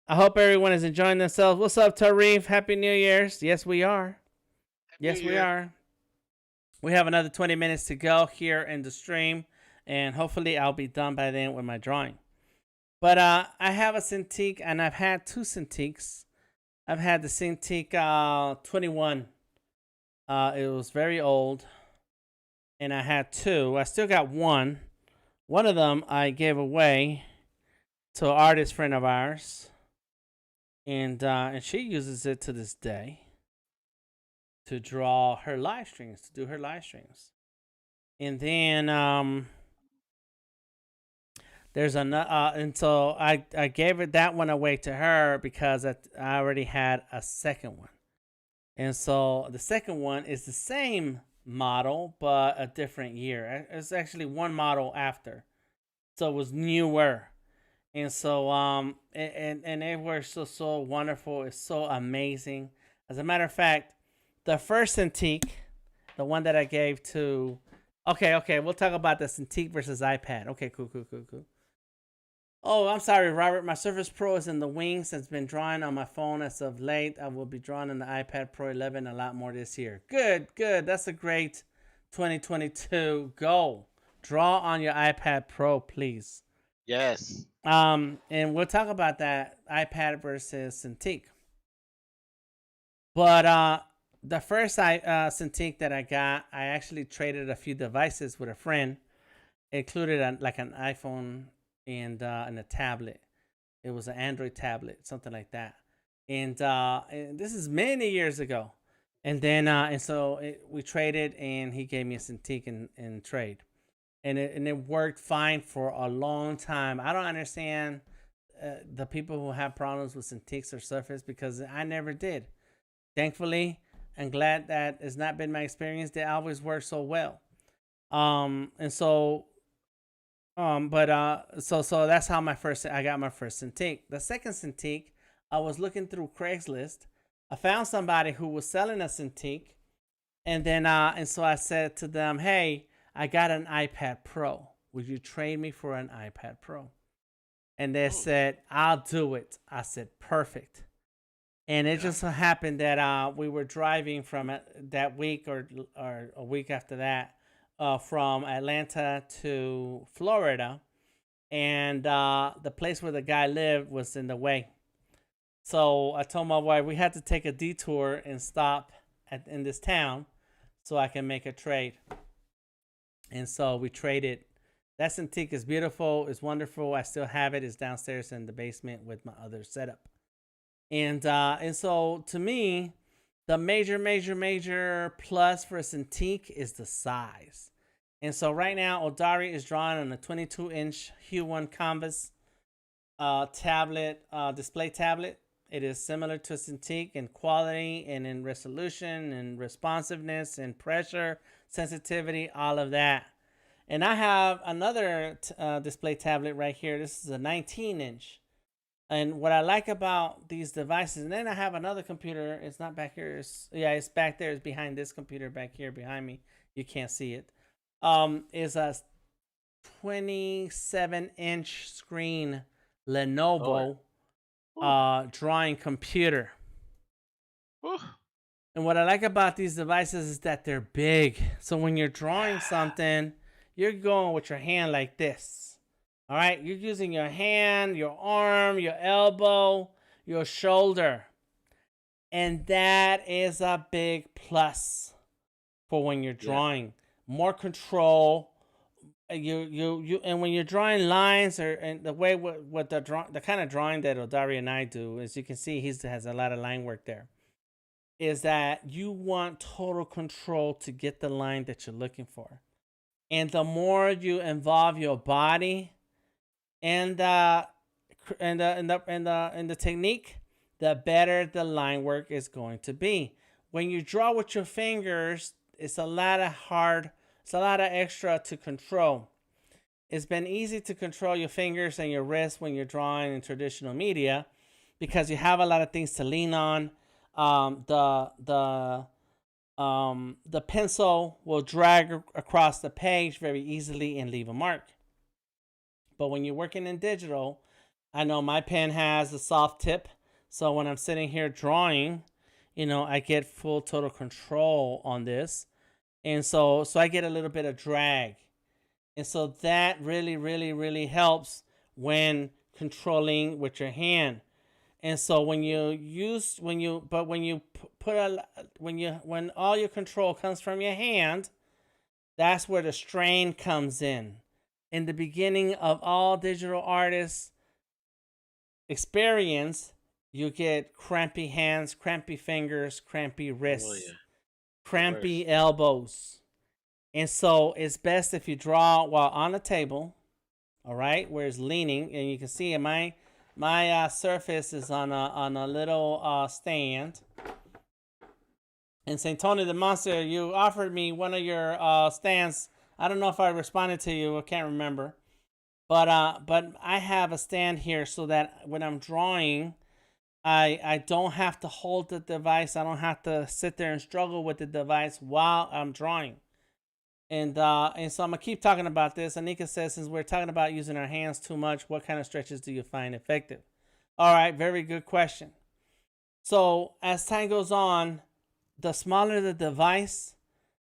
I hope everyone is enjoying themselves. What's up, Tarif? Happy New Year's. Yes, we are. Yes, we are. We have another 20 minutes to go here in the stream, and hopefully I'll be done by then with my drawing. But I have a Cintiq, and I've had two Cintiqs. I've had the Cintiq 21. It was very old, and I had two. I still got one. One of them I gave away to an artist friend of ours, and she uses it to this day to draw her live streams, to do her live streams. And then there's another, and so I gave that one away to her because I already had a second one. And so the second one is the same model, but a different year. It's actually one model after. So it was newer. And so and it was so wonderful. It's so amazing. As a matter of fact, the first Cintiq, the one that I gave to, okay, we'll talk about the Cintiq versus iPad. Okay, cool. Oh, I'm sorry, Robert. My Surface Pro is in the wings. It's been drawing on my phone as of late. I will be drawing on the iPad Pro 11 a lot more this year. Good. That's a great 2022 goal. Draw on your iPad Pro, please. Yes. And we'll talk about that iPad versus Cintiq. But the first Cintiq that I got, I actually traded a few devices with a friend. It included like an iPhone and a tablet. It was an Android tablet, something like that. And this is many years ago. And then so we traded, and he gave me a Cintiq in trade. And it worked fine for a long time. I don't understand the people who have problems with Cintiqs or Surface, because I never did. Thankfully, I'm glad that it's not been my experience. They always work so well. And so so that's how I got my first Cintiq. The second Cintiq, I was looking through Craigslist. I found somebody who was selling a Cintiq, and then and so I said to them, "Hey, I got an iPad Pro. Would you trade me for an iPad Pro?" And they said, "I'll do it." I said, "Perfect." And it just so happened that we were driving from that week or a week after that from Atlanta to Florida, and the place where the guy lived was in the way. So I told my wife we had to take a detour and stop in this town so I can make a trade. And so we traded. That Cintiq is beautiful. It's wonderful. I still have it. It's downstairs in the basement with my other setup. And so to me, the major plus for a Cintiq is the size. And so right now, Odari is drawing on a 22-inch Huion Kamvas tablet, display tablet. It is similar to Cintiq in quality and in resolution and responsiveness and pressure, sensitivity, all of that. And I have another display tablet right here. This is a 19-inch. And what I like about these devices, and then I have another computer. It's not back here. It's back there. It's behind this computer back here behind me. You can't see it. Is a 27-inch screen Lenovo drawing computer. And what I like about these devices is that they're big. So when you're drawing something, you're going with your hand like this. All right, you're using your hand, your arm, your elbow, your shoulder. And that is a big plus for when you're drawing. More control. And when you're drawing lines, and the way what the kind of drawing that Odari and I do, as you can see, he has a lot of line work there, is that you want total control to get the line that you're looking for. And the more you involve your body and the technique, the better the line work is going to be. When you draw with your fingers, it's a lot of extra to control. It's been easy to control your fingers and your wrists when you're drawing in traditional media because you have a lot of things to lean on. The pencil will drag across the page very easily and leave a mark. But when you're working in digital, I know my pen has a soft tip. So when I'm sitting here drawing, I get full total control on this. And so I get a little bit of drag. And so that really, really, really helps when controlling with your hand. And so when all your control comes from your hand, that's where the strain comes in. In the beginning of all digital artists' experience, you get crampy hands, crampy fingers, crampy wrists, crampy elbows. And so it's best if you draw while on a table, all right, where it's leaning. And you can see my surface is on a little stand. And St. Tony the Monster, you offered me one of your stands. I don't know if I responded to you. I can't remember. But I have a stand here so that when I'm drawing, I don't have to hold the device. I don't have to sit there and struggle with the device while I'm drawing. And so I'm going to keep talking about this. Anika says, since we're talking about using our hands too much, what kind of stretches do you find effective? All right, very good question. So as time goes on, the smaller the device,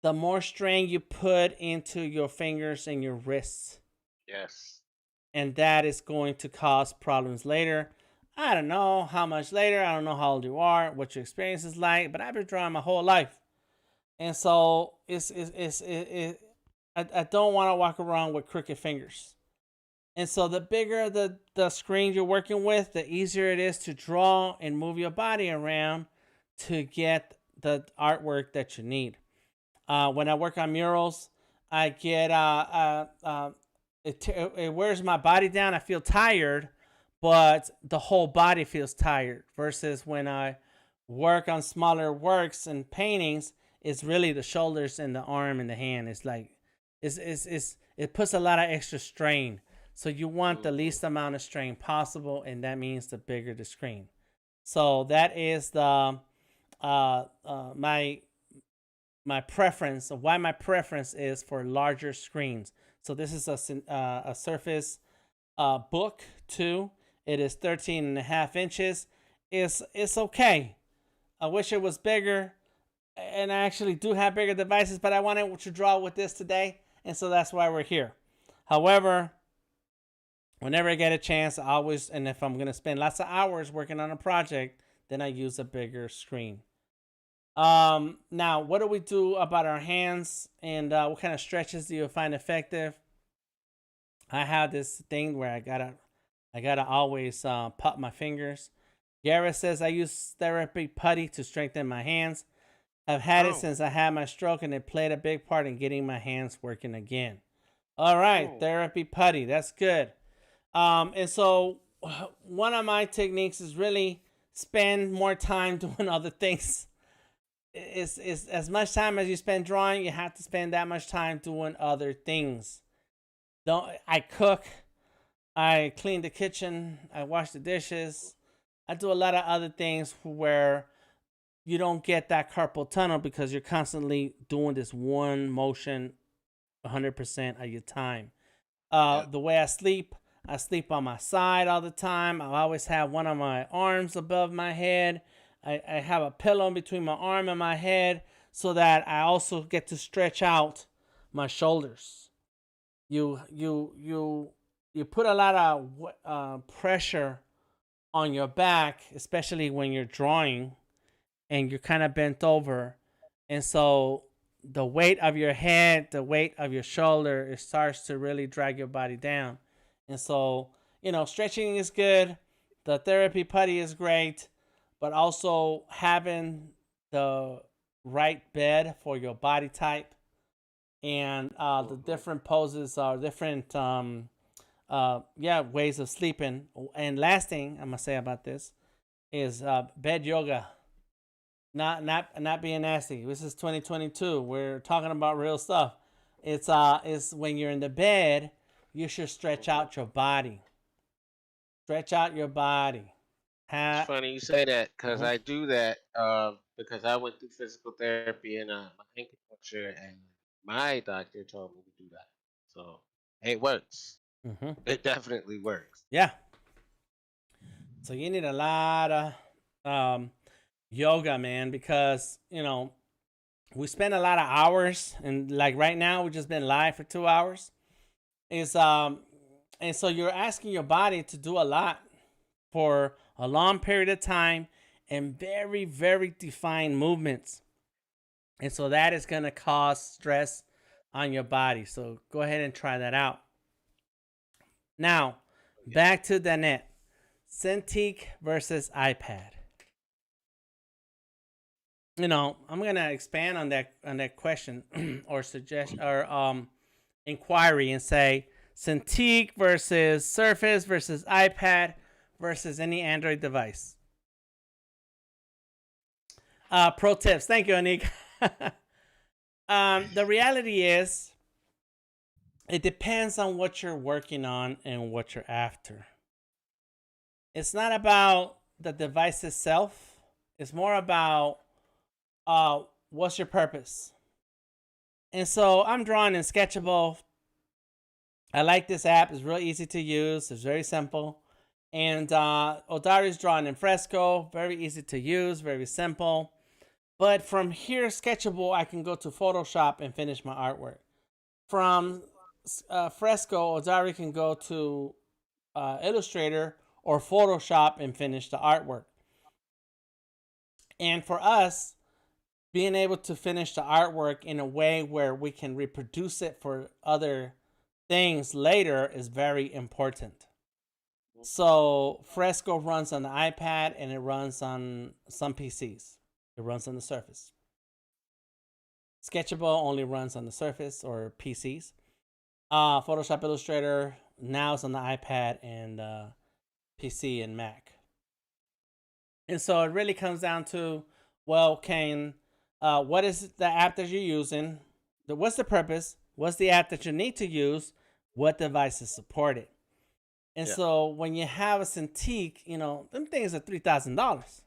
the more strain you put into your fingers and your wrists. Yes. And that is going to cause problems later. I don't know how much later. I don't know how old you are, what your experience is like, but I've been drawing my whole life. And so I don't want to walk around with crooked fingers. And so the bigger the screen you're working with, the easier it is to draw and move your body around to get the artwork that you need. When I work on murals, I get it wears my body down. I feel tired, but the whole body feels tired. Versus when I work on smaller works and paintings, it's really the shoulders and the arm and the hand. It's like it puts a lot of extra strain. So you want the least amount of strain possible, and that means the bigger the screen. So that is the my preference. Why my preference is for larger screens. So this is a Surface Book 2. It is 13.5 inches. It's okay. I wish it was bigger, and I actually do have bigger devices, but I wanted to draw with this today, and so that's why we're here. However, whenever I get a chance, and if I'm going to spend lots of hours working on a project, then I use a bigger screen. Now, what do we do about our hands, and what kind of stretches do you find effective? I have this thing where I gotta always pop my fingers. Garrett says I use therapy putty to strengthen my hands. I've had it since I had my stroke, and it played a big part in getting my hands working again. All right, therapy putty, that's good. And so one of my techniques is really spend more time doing other things. It's as much time as you spend drawing, you have to spend that much time doing other things. Don't I cook, I clean the kitchen, I wash the dishes, I do a lot of other things where you don't get that carpal tunnel because you're constantly doing this one motion 100% of your time. The way I sleep on my side all the time. I always have one of my arms above my head. I have a pillow between my arm and my head so that I also get to stretch out my shoulders. You put a lot of pressure on your back, especially when you're drawing and you're kind of bent over. And so the weight of your head, the weight of your shoulder, it starts to really drag your body down. And so, stretching is good. The therapy putty is great, but also having the right bed for your body type and the different poses are different ways of sleeping. And last thing I'm gonna say about this is bed yoga. Not being nasty. This is 2022. We're talking about real stuff. It's when you're in the bed, you should stretch out your body. Stretch out your body. It's funny you say that because I do that because I went through physical therapy and my acupuncture, and my doctor told me to do that. So it works. It definitely works. Yeah. So you need a lot of yoga, man, because we spend a lot of hours, and like right now we just been live for 2 hours. And so you're asking your body to do a lot for a long period of time and very, very defined movements. And so that is going to cause stress on your body. So go ahead and try that out. Now, back to the net. Cintiq versus iPad. I'm gonna expand on that question or suggestion or inquiry and say Cintiq versus Surface versus iPad versus any Android device. Pro tips. Thank you, Anik. The reality is, it depends on what you're working on and what you're after. It's not about the device itself. It's more about what's your purpose. And so I'm drawing in Sketchable. I like this app. It's real easy to use. It's very simple. And Odari's drawing in Fresco. Very easy to use. Very simple. But from here, Sketchable, I can go to Photoshop and finish my artwork. From Fresco, Odari can go to Illustrator or Photoshop and finish the artwork. And for us, being able to finish the artwork in a way where we can reproduce it for other things later is very important. So Fresco runs on the iPad and it runs on some PCs. It runs on the Surface. Sketchable only runs on the Surface or PCs. Photoshop Illustrator now is on the iPad and PC and Mac. And so it really comes down to, well, what is the app that you're using? What's the purpose? What's the app that you need to use? What devices support it? And so when you have a Cintiq, them things are $3,000.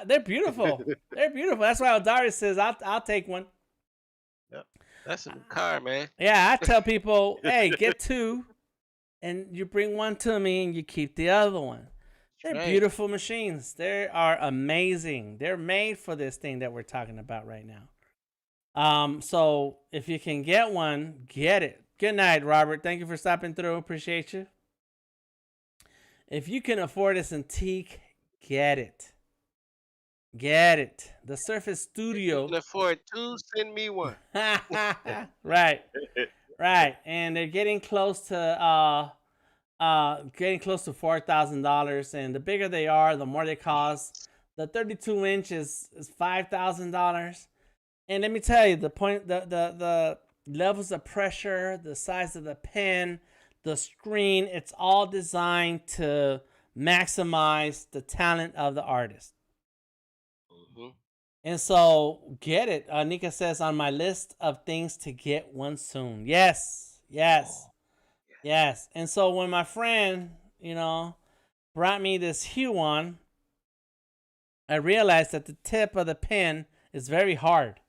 They're beautiful. They're beautiful. That's why Odari says, I'll take one. Yep. That's a car, man. Yeah, I tell people, hey, get two, and you bring one to me, and you keep the other one. They're beautiful machines. They are amazing. They're made for this thing that we're talking about right now. So if you can get one, get it. Good night, Robert. Thank you for stopping through. Appreciate you. If you can afford a Cintiq, get it. Get it. The Surface If you Studio. can afford two, send me one. Right. Right. And they're getting close to $4,000, and the bigger they are, the more they cost. The 32-inch is $5,000. And let me tell you, the levels of pressure, the size of the pen, the screen, it's all designed to maximize the talent of the artist. Mm-hmm. And so, get it. Nika says, on my list of things to get one soon. Yes, yes, Oh, yes. And so, when my friend, brought me this Huion, I realized that the tip of the pen is very hard.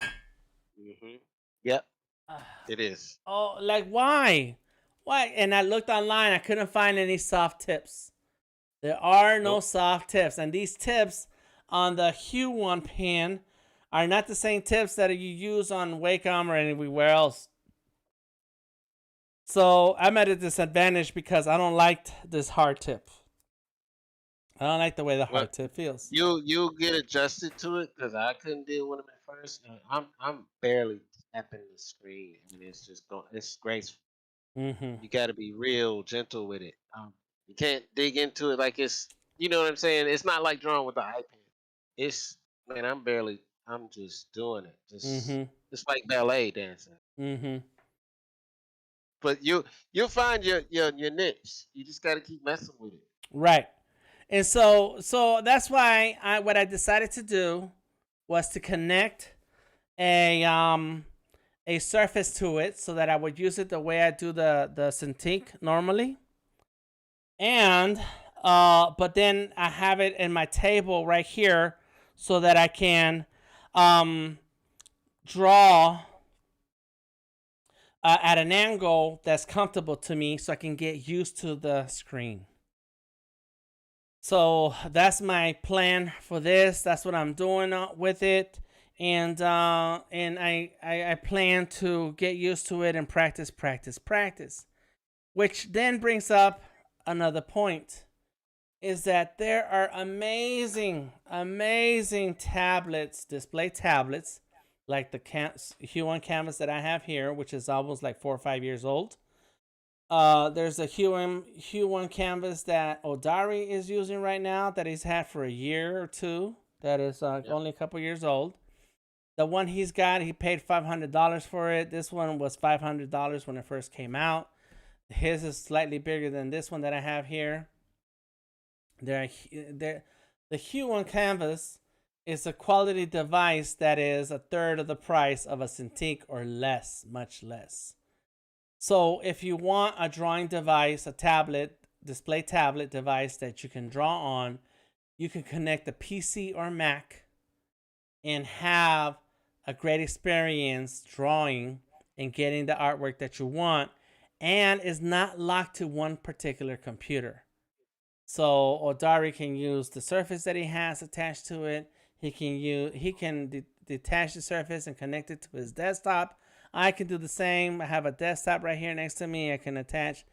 mm-hmm. Yep, it is. Oh, like why? Why? And I looked online, I couldn't find any soft tips. There are no Nope. soft tips. And these tips on the Huion pen are not the same tips that you use on Wacom or anywhere else. So I'm at a disadvantage because I don't like this hard tip. I don't like the way the Well, hard tip feels. you'll get adjusted to it because I couldn't deal with them at first. I'm barely tapping the screen. I mean, it's just going. It's graceful. Mm-hmm. You got to be real gentle with it. You can't dig into it like it's. You know what I'm saying? It's not like drawing with the iPad. It's man. I'm just doing it. Just Mm-hmm. it's like ballet dancing. Mm-hmm. But you'll find your niche. You just got to keep messing with it. Right. And so that's why what I decided to do was to connect a surface to it so that I would use it the way I do the Cintiq normally. And but then I have it in my table right here so that I can draw at an angle that's comfortable to me so I can get used to the screen. So that's my plan for this. That's what I'm doing with it. And I plan to get used to it and practice, practice, practice. Which then brings up another point, is that there are amazing, amazing tablets, display tablets, like the Huion Kamvas that I have here, which is almost like 4 or 5 years old. There's a Huion Kamvas that Odari is using right now that he's had for a year or two. That is Yep. only a couple years old. The one he's got, he paid $500 for it. This one was $500 when it first came out. His is slightly bigger than this one that I have here. The Huion Kamvas is a quality device that is a third of the price of a Cintiq or less, much less. So if you want a drawing device, a tablet, display tablet device that you can draw on, you can connect a PC or Mac and have a great experience drawing and getting the artwork that you want, and is not locked to one particular computer. So Odari can use the Surface that he has attached to it. He can detach the Surface and connect it to his desktop. I can do the same. I have a desktop right here next to me. I can attach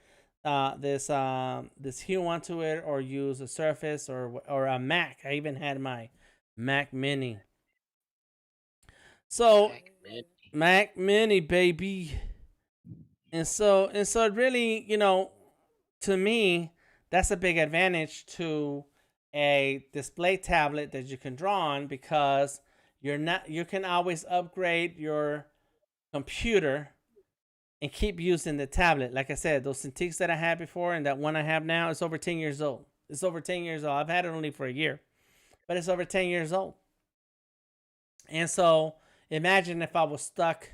this Huion to it, or use a Surface or a Mac. I even had my Mac Mini. So Mac Mini, baby. And so it really, to me, that's a big advantage to a display tablet that you can draw on, because you can always upgrade your computer and keep using the tablet. Like I said, those Cintiqs that I had before and that one I have now, it's over 10 years old. It's over 10 years old. I've had it only for a year, but it's over 10 years old. And so imagine if I was stuck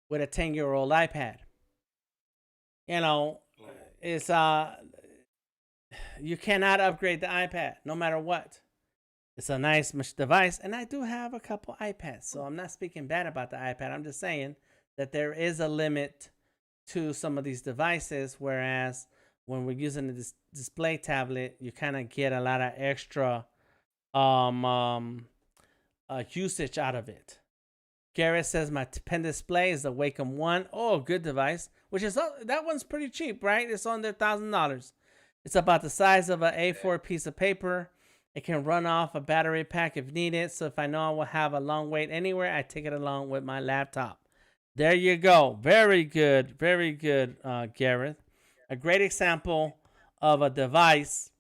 with a 10-year-old iPad. It's you cannot upgrade the iPad no matter what. It's a nice device, and I do have a couple iPads, so I'm not speaking bad about the iPad. I'm just saying that there is a limit to some of these devices, whereas when we're using the display tablet, you kind of get a lot of extra usage out of it. Garrett says my pen display is the Wacom 1. Oh, good device. Which is that one's pretty cheap, right? It's under $1,000. It's about the size of an A4 piece of paper, It can run off a battery pack if needed. So if I know I will have a long wait anywhere, I take it along with my laptop. There you go. Very good. Very good, Gareth. A great example of a device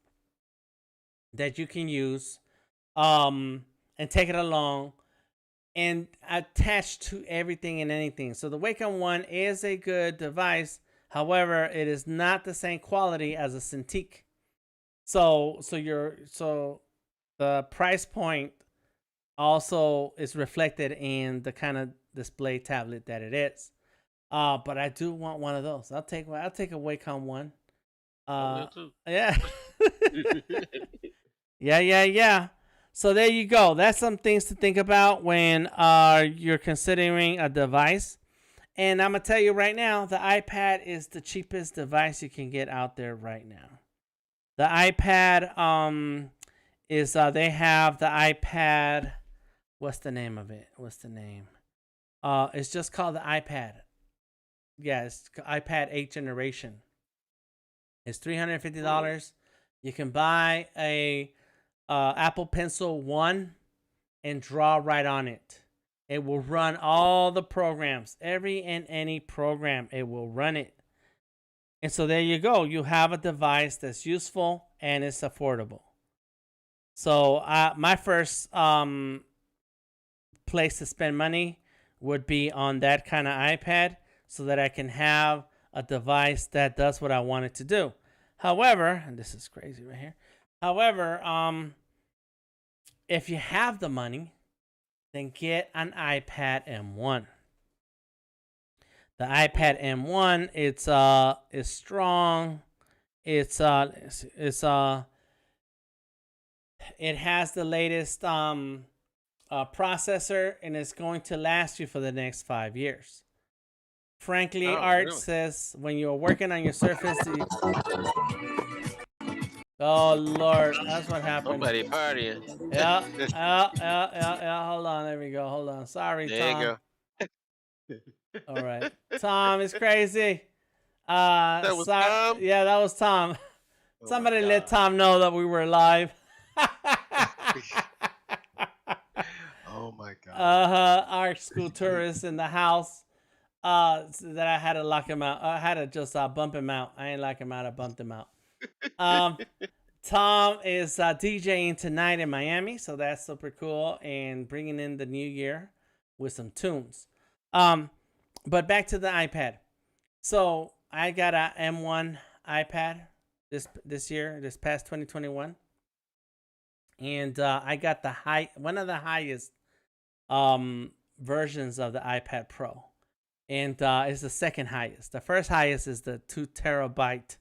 that you can use and take it along and attach to everything and anything. So the Wacom One is a good device. However, it is not the same quality as a Cintiq. So the price point also is reflected in the kind of display tablet that it is. But I do want one of those. I'll take a Wacom One. I will too. Yeah. Yeah. So there you go. That's some things to think about when you're considering a device. And I'm gonna tell you right now, the iPad is the cheapest device you can get out there right now. The iPad is they have the iPad. What's the name of it? It's just called the iPad. Yeah, it's iPad 8th generation. It's $350. You can buy a Apple Pencil 1 and draw right on it. It will run all the programs, every and any program. It will run it. And so there you go. You have a device that's useful and it's affordable. So my first place to spend money would be on that kind of iPad so that I can have a device that does what I want it to do. However, and this is crazy right here. However, if you have the money, then get an iPad M1. The iPad M1, it's strong. It has the latest processor, and it's going to last you for the next 5 years. Frankly, Art says when you're working on your Surface. Oh Lord, that's what happened. Somebody partying. Yeah. Hold on, there we go. Hold on. Sorry, there Tom. You go. All right, Tom is crazy. That was Tom? Yeah, that was Tom. Oh Somebody let Tom know that we were live. Oh my God. Our school tourist in the house. That I had to lock him out. I had to just bump him out. I ain't lock him out. I bumped him out. Tom is DJing tonight in Miami, so that's super cool, and bringing in the new year with some tunes. But back to the iPad. So I got a M1 iPad this past 2021, and I got one of the highest versions of the iPad Pro, and it's the second highest. The first highest is the 2 terabyte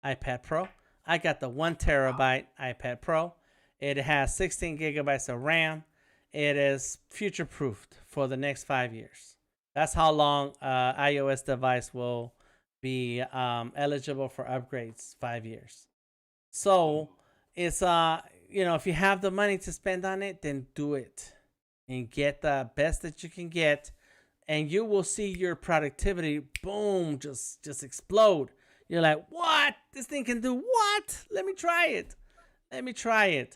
iPad Pro. I got the 1 terabyte iPad Pro. It has 16 gigabytes of RAM. It is future proofed for the next 5 years. That's how long iOS device will be eligible for upgrades. 5 years. So it's if you have the money to spend on it, then do it and get the best that you can get, and you will see your productivity boom just explode. You're like, what? This thing can do what? Let me try it.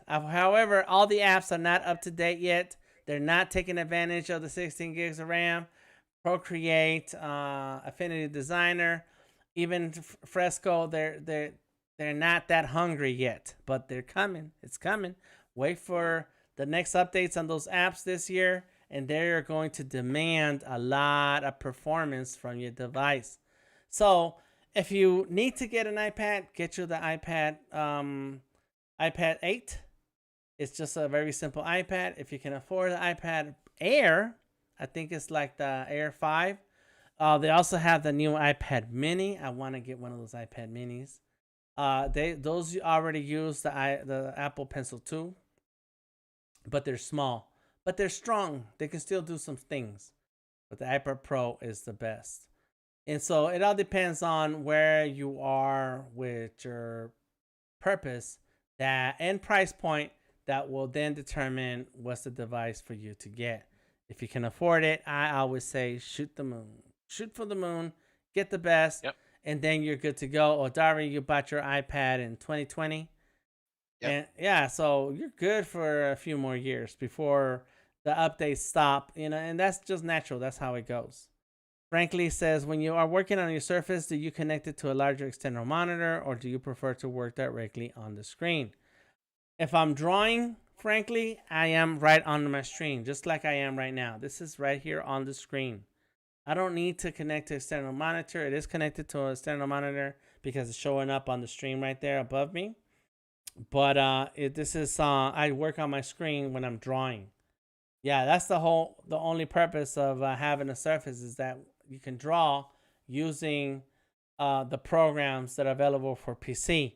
However, all the apps are not up to date yet. They're not taking advantage of the 16 gigs of RAM. Procreate, Affinity Designer, even Fresco, they're not that hungry yet, but they're coming. It's coming. Wait for the next updates on those apps this year, and they're going to demand a lot of performance from your device. So if you need to get an iPad, get you the iPad 8. It's just a very simple iPad. If you can afford the iPad Air, I think it's like the Air 5. They also have the new iPad Mini. I want to get one of those iPad Minis. Those already use the Apple Pencil 2, but they're small. But they're strong. They can still do some things. But the iPad Pro is the best. And so it all depends on where you are with your purpose and price point that will then determine what's the device for you to get. If you can afford it, I always say shoot for the moon, get the best, and then you're good to go. Or Dari, you bought your iPad in 2020. Yep. And yeah, so you're good for a few more years before the updates stop, and that's just natural. That's how it goes. Frankly says, when you are working on your Surface, do you connect it to a larger external monitor or do you prefer to work directly on the screen? If I'm drawing, frankly, I am right on my screen, just like I am right now. This is right here on the screen. I don't need to connect to external monitor. It is connected to an external monitor because it's showing up on the stream right there above me. But I work on my screen when I'm drawing. Yeah, that's the only purpose of having a Surface is that you can draw using the programs that are available for PC,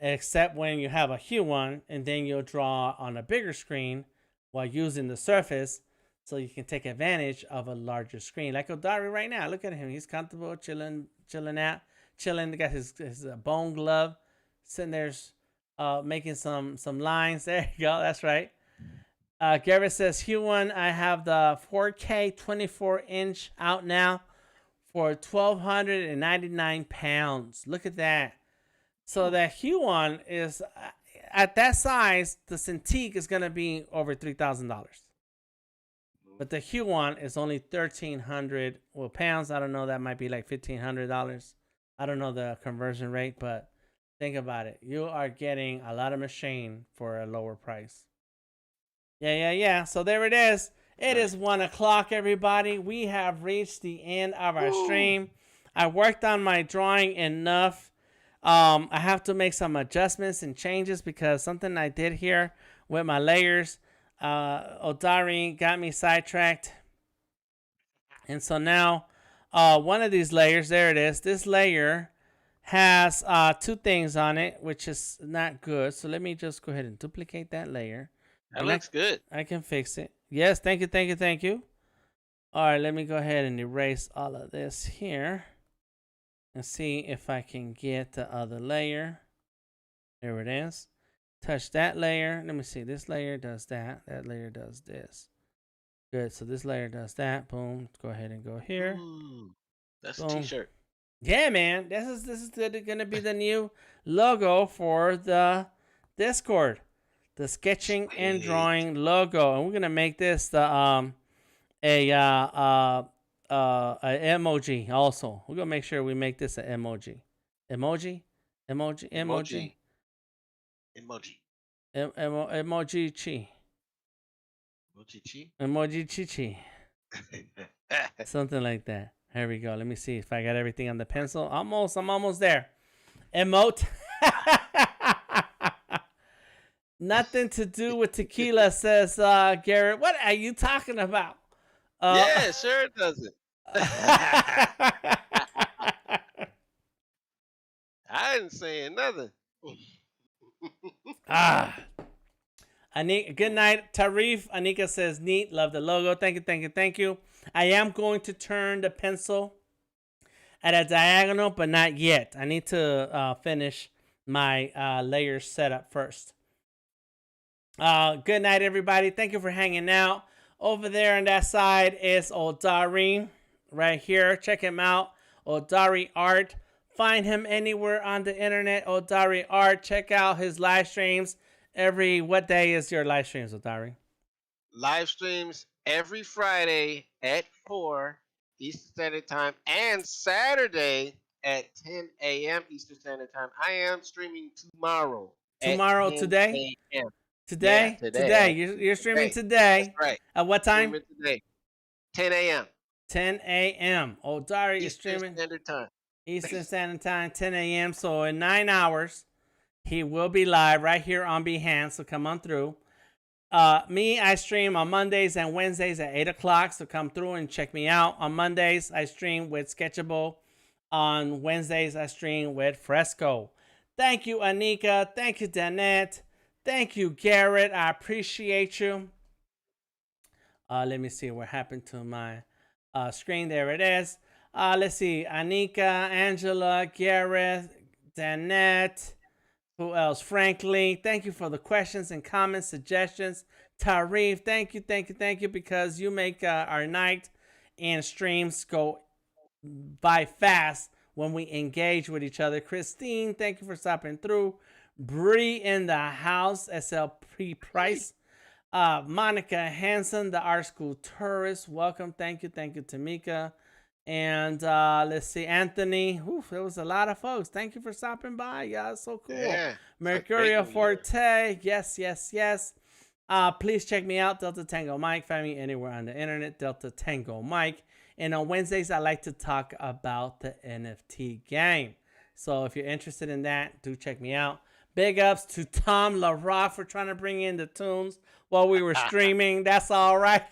except when you have a Huion and then you'll draw on a bigger screen while using the Surface, so you can take advantage of a larger screen. Like Odari right now, look at him. He's comfortable, chilling. He got his bone glove, sitting there, making some lines. There you go. That's right. Garrett says, Huion, I have the 4K 24-inch out now for 1,299 pounds. Look at that. So that Huion is, at that size, the Cintiq is going to be over $3,000. But the Huion is only 1,300 pounds. I don't know. That might be like $1,500. I don't know the conversion rate, but think about it. You are getting a lot of machine for a lower price. Yeah. So there it is. It is 1 o'clock, everybody. We have reached the end of our stream. I worked on my drawing enough. I have to make some adjustments and changes because something I did here with my layers, Odari got me sidetracked. And so now one of these layers, there it is. This layer has two things on it, which is not good. So let me just go ahead and duplicate that layer. That looks good. I can fix it. Yes, thank you. All right, let me go ahead and erase all of this here and see if I can get the other layer. There it is. Touch that layer. Let me see. This layer does that. That layer does this. Good. So this layer does that. Boom. Go ahead and go here. Ooh, that's a t-shirt. Yeah, man. This is going to be the new logo for the Discord. The sketching and drawing logo, and we're gonna make this the a emoji also. We're gonna make sure we make this an emoji. Emoji chi. Emoji chi. Something like that. Here we go. Let me see if I got everything on the pencil. I'm almost there. Emote. Nothing to do with tequila, says Garrett. What are you talking about? Yeah, sure it doesn't. I ain't saying nothing. Good night, Tarif. Anika says, neat. Love the logo. Thank you. I am going to turn the pencil at a diagonal, but not yet. I need to finish my layers setup first. Good night, everybody. Thank you for hanging out. Over there on that side is Odari right here. Check him out. Odari Art. Find him anywhere on the internet. Odari Art. Check out his live streams. What day is your live streams, Odari? Live streams every Friday at 4 Eastern Standard Time and Saturday at 10 a.m. Eastern Standard Time. I am streaming tomorrow. Today? A.m. Today? Yeah, today. You're streaming today. That's right. At what time? Streaming today. 10 a.m. 10 a.m. Odari is streaming. Eastern Standard Time. Eastern Standard Time, 10 a.m. So in 9 hours, he will be live right here on Behance. So come on through. Me, I stream on Mondays and Wednesdays at 8 o'clock. So come through and check me out. On Mondays, I stream with Sketchable. On Wednesdays, I stream with Fresco. Thank you, Anika. Thank you, Danette. Thank you, Garrett. I appreciate you. Let me see what happened to my screen. There it is. Let's see. Anika, Angela, Garrett, Danette. Who else? Frankly, thank you for the questions and comments, suggestions. Tarif, thank you, because you make our night and streams go by fast when we engage with each other. Christine, thank you for stopping through. Bree in the house, SLP Price. Monica Hansen, the art school tourist. Welcome. Thank you, Tamika. And let's see, Anthony. Oof, there was a lot of folks. Thank you for stopping by. Yeah, it's so cool. Yeah. Mercurio Forte. Yes. Please check me out, Delta Tango Mike. Find me anywhere on the internet, Delta Tango Mike. And on Wednesdays, I like to talk about the NFT game. So if you're interested in that, do check me out. Big ups to Tom LaRock for trying to bring in the tunes while we were streaming. That's all right.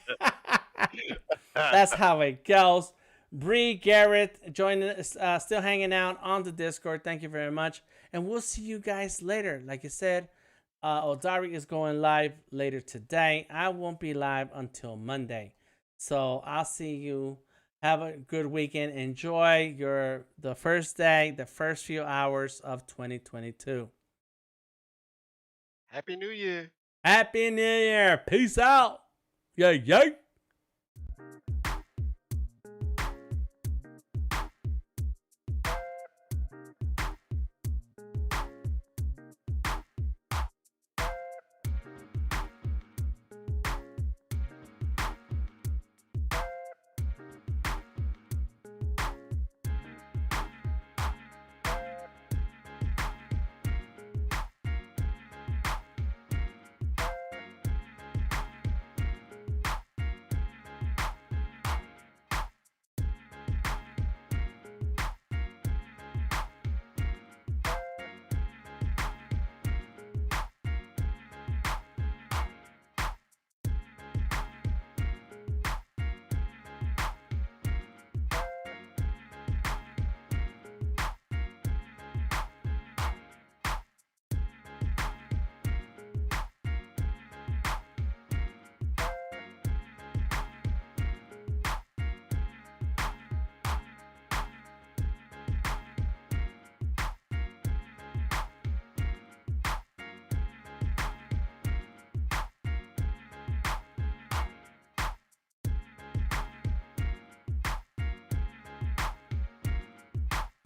That's how it goes. Bree Garrett joining us, still hanging out on the Discord. Thank you very much. And we'll see you guys later. Like I said, Odari is going live later today. I won't be live until Monday. So I'll see you. Have a good weekend. Enjoy the first day, the first few hours of 2022. Happy New Year. Happy New Year. Peace out. Yay.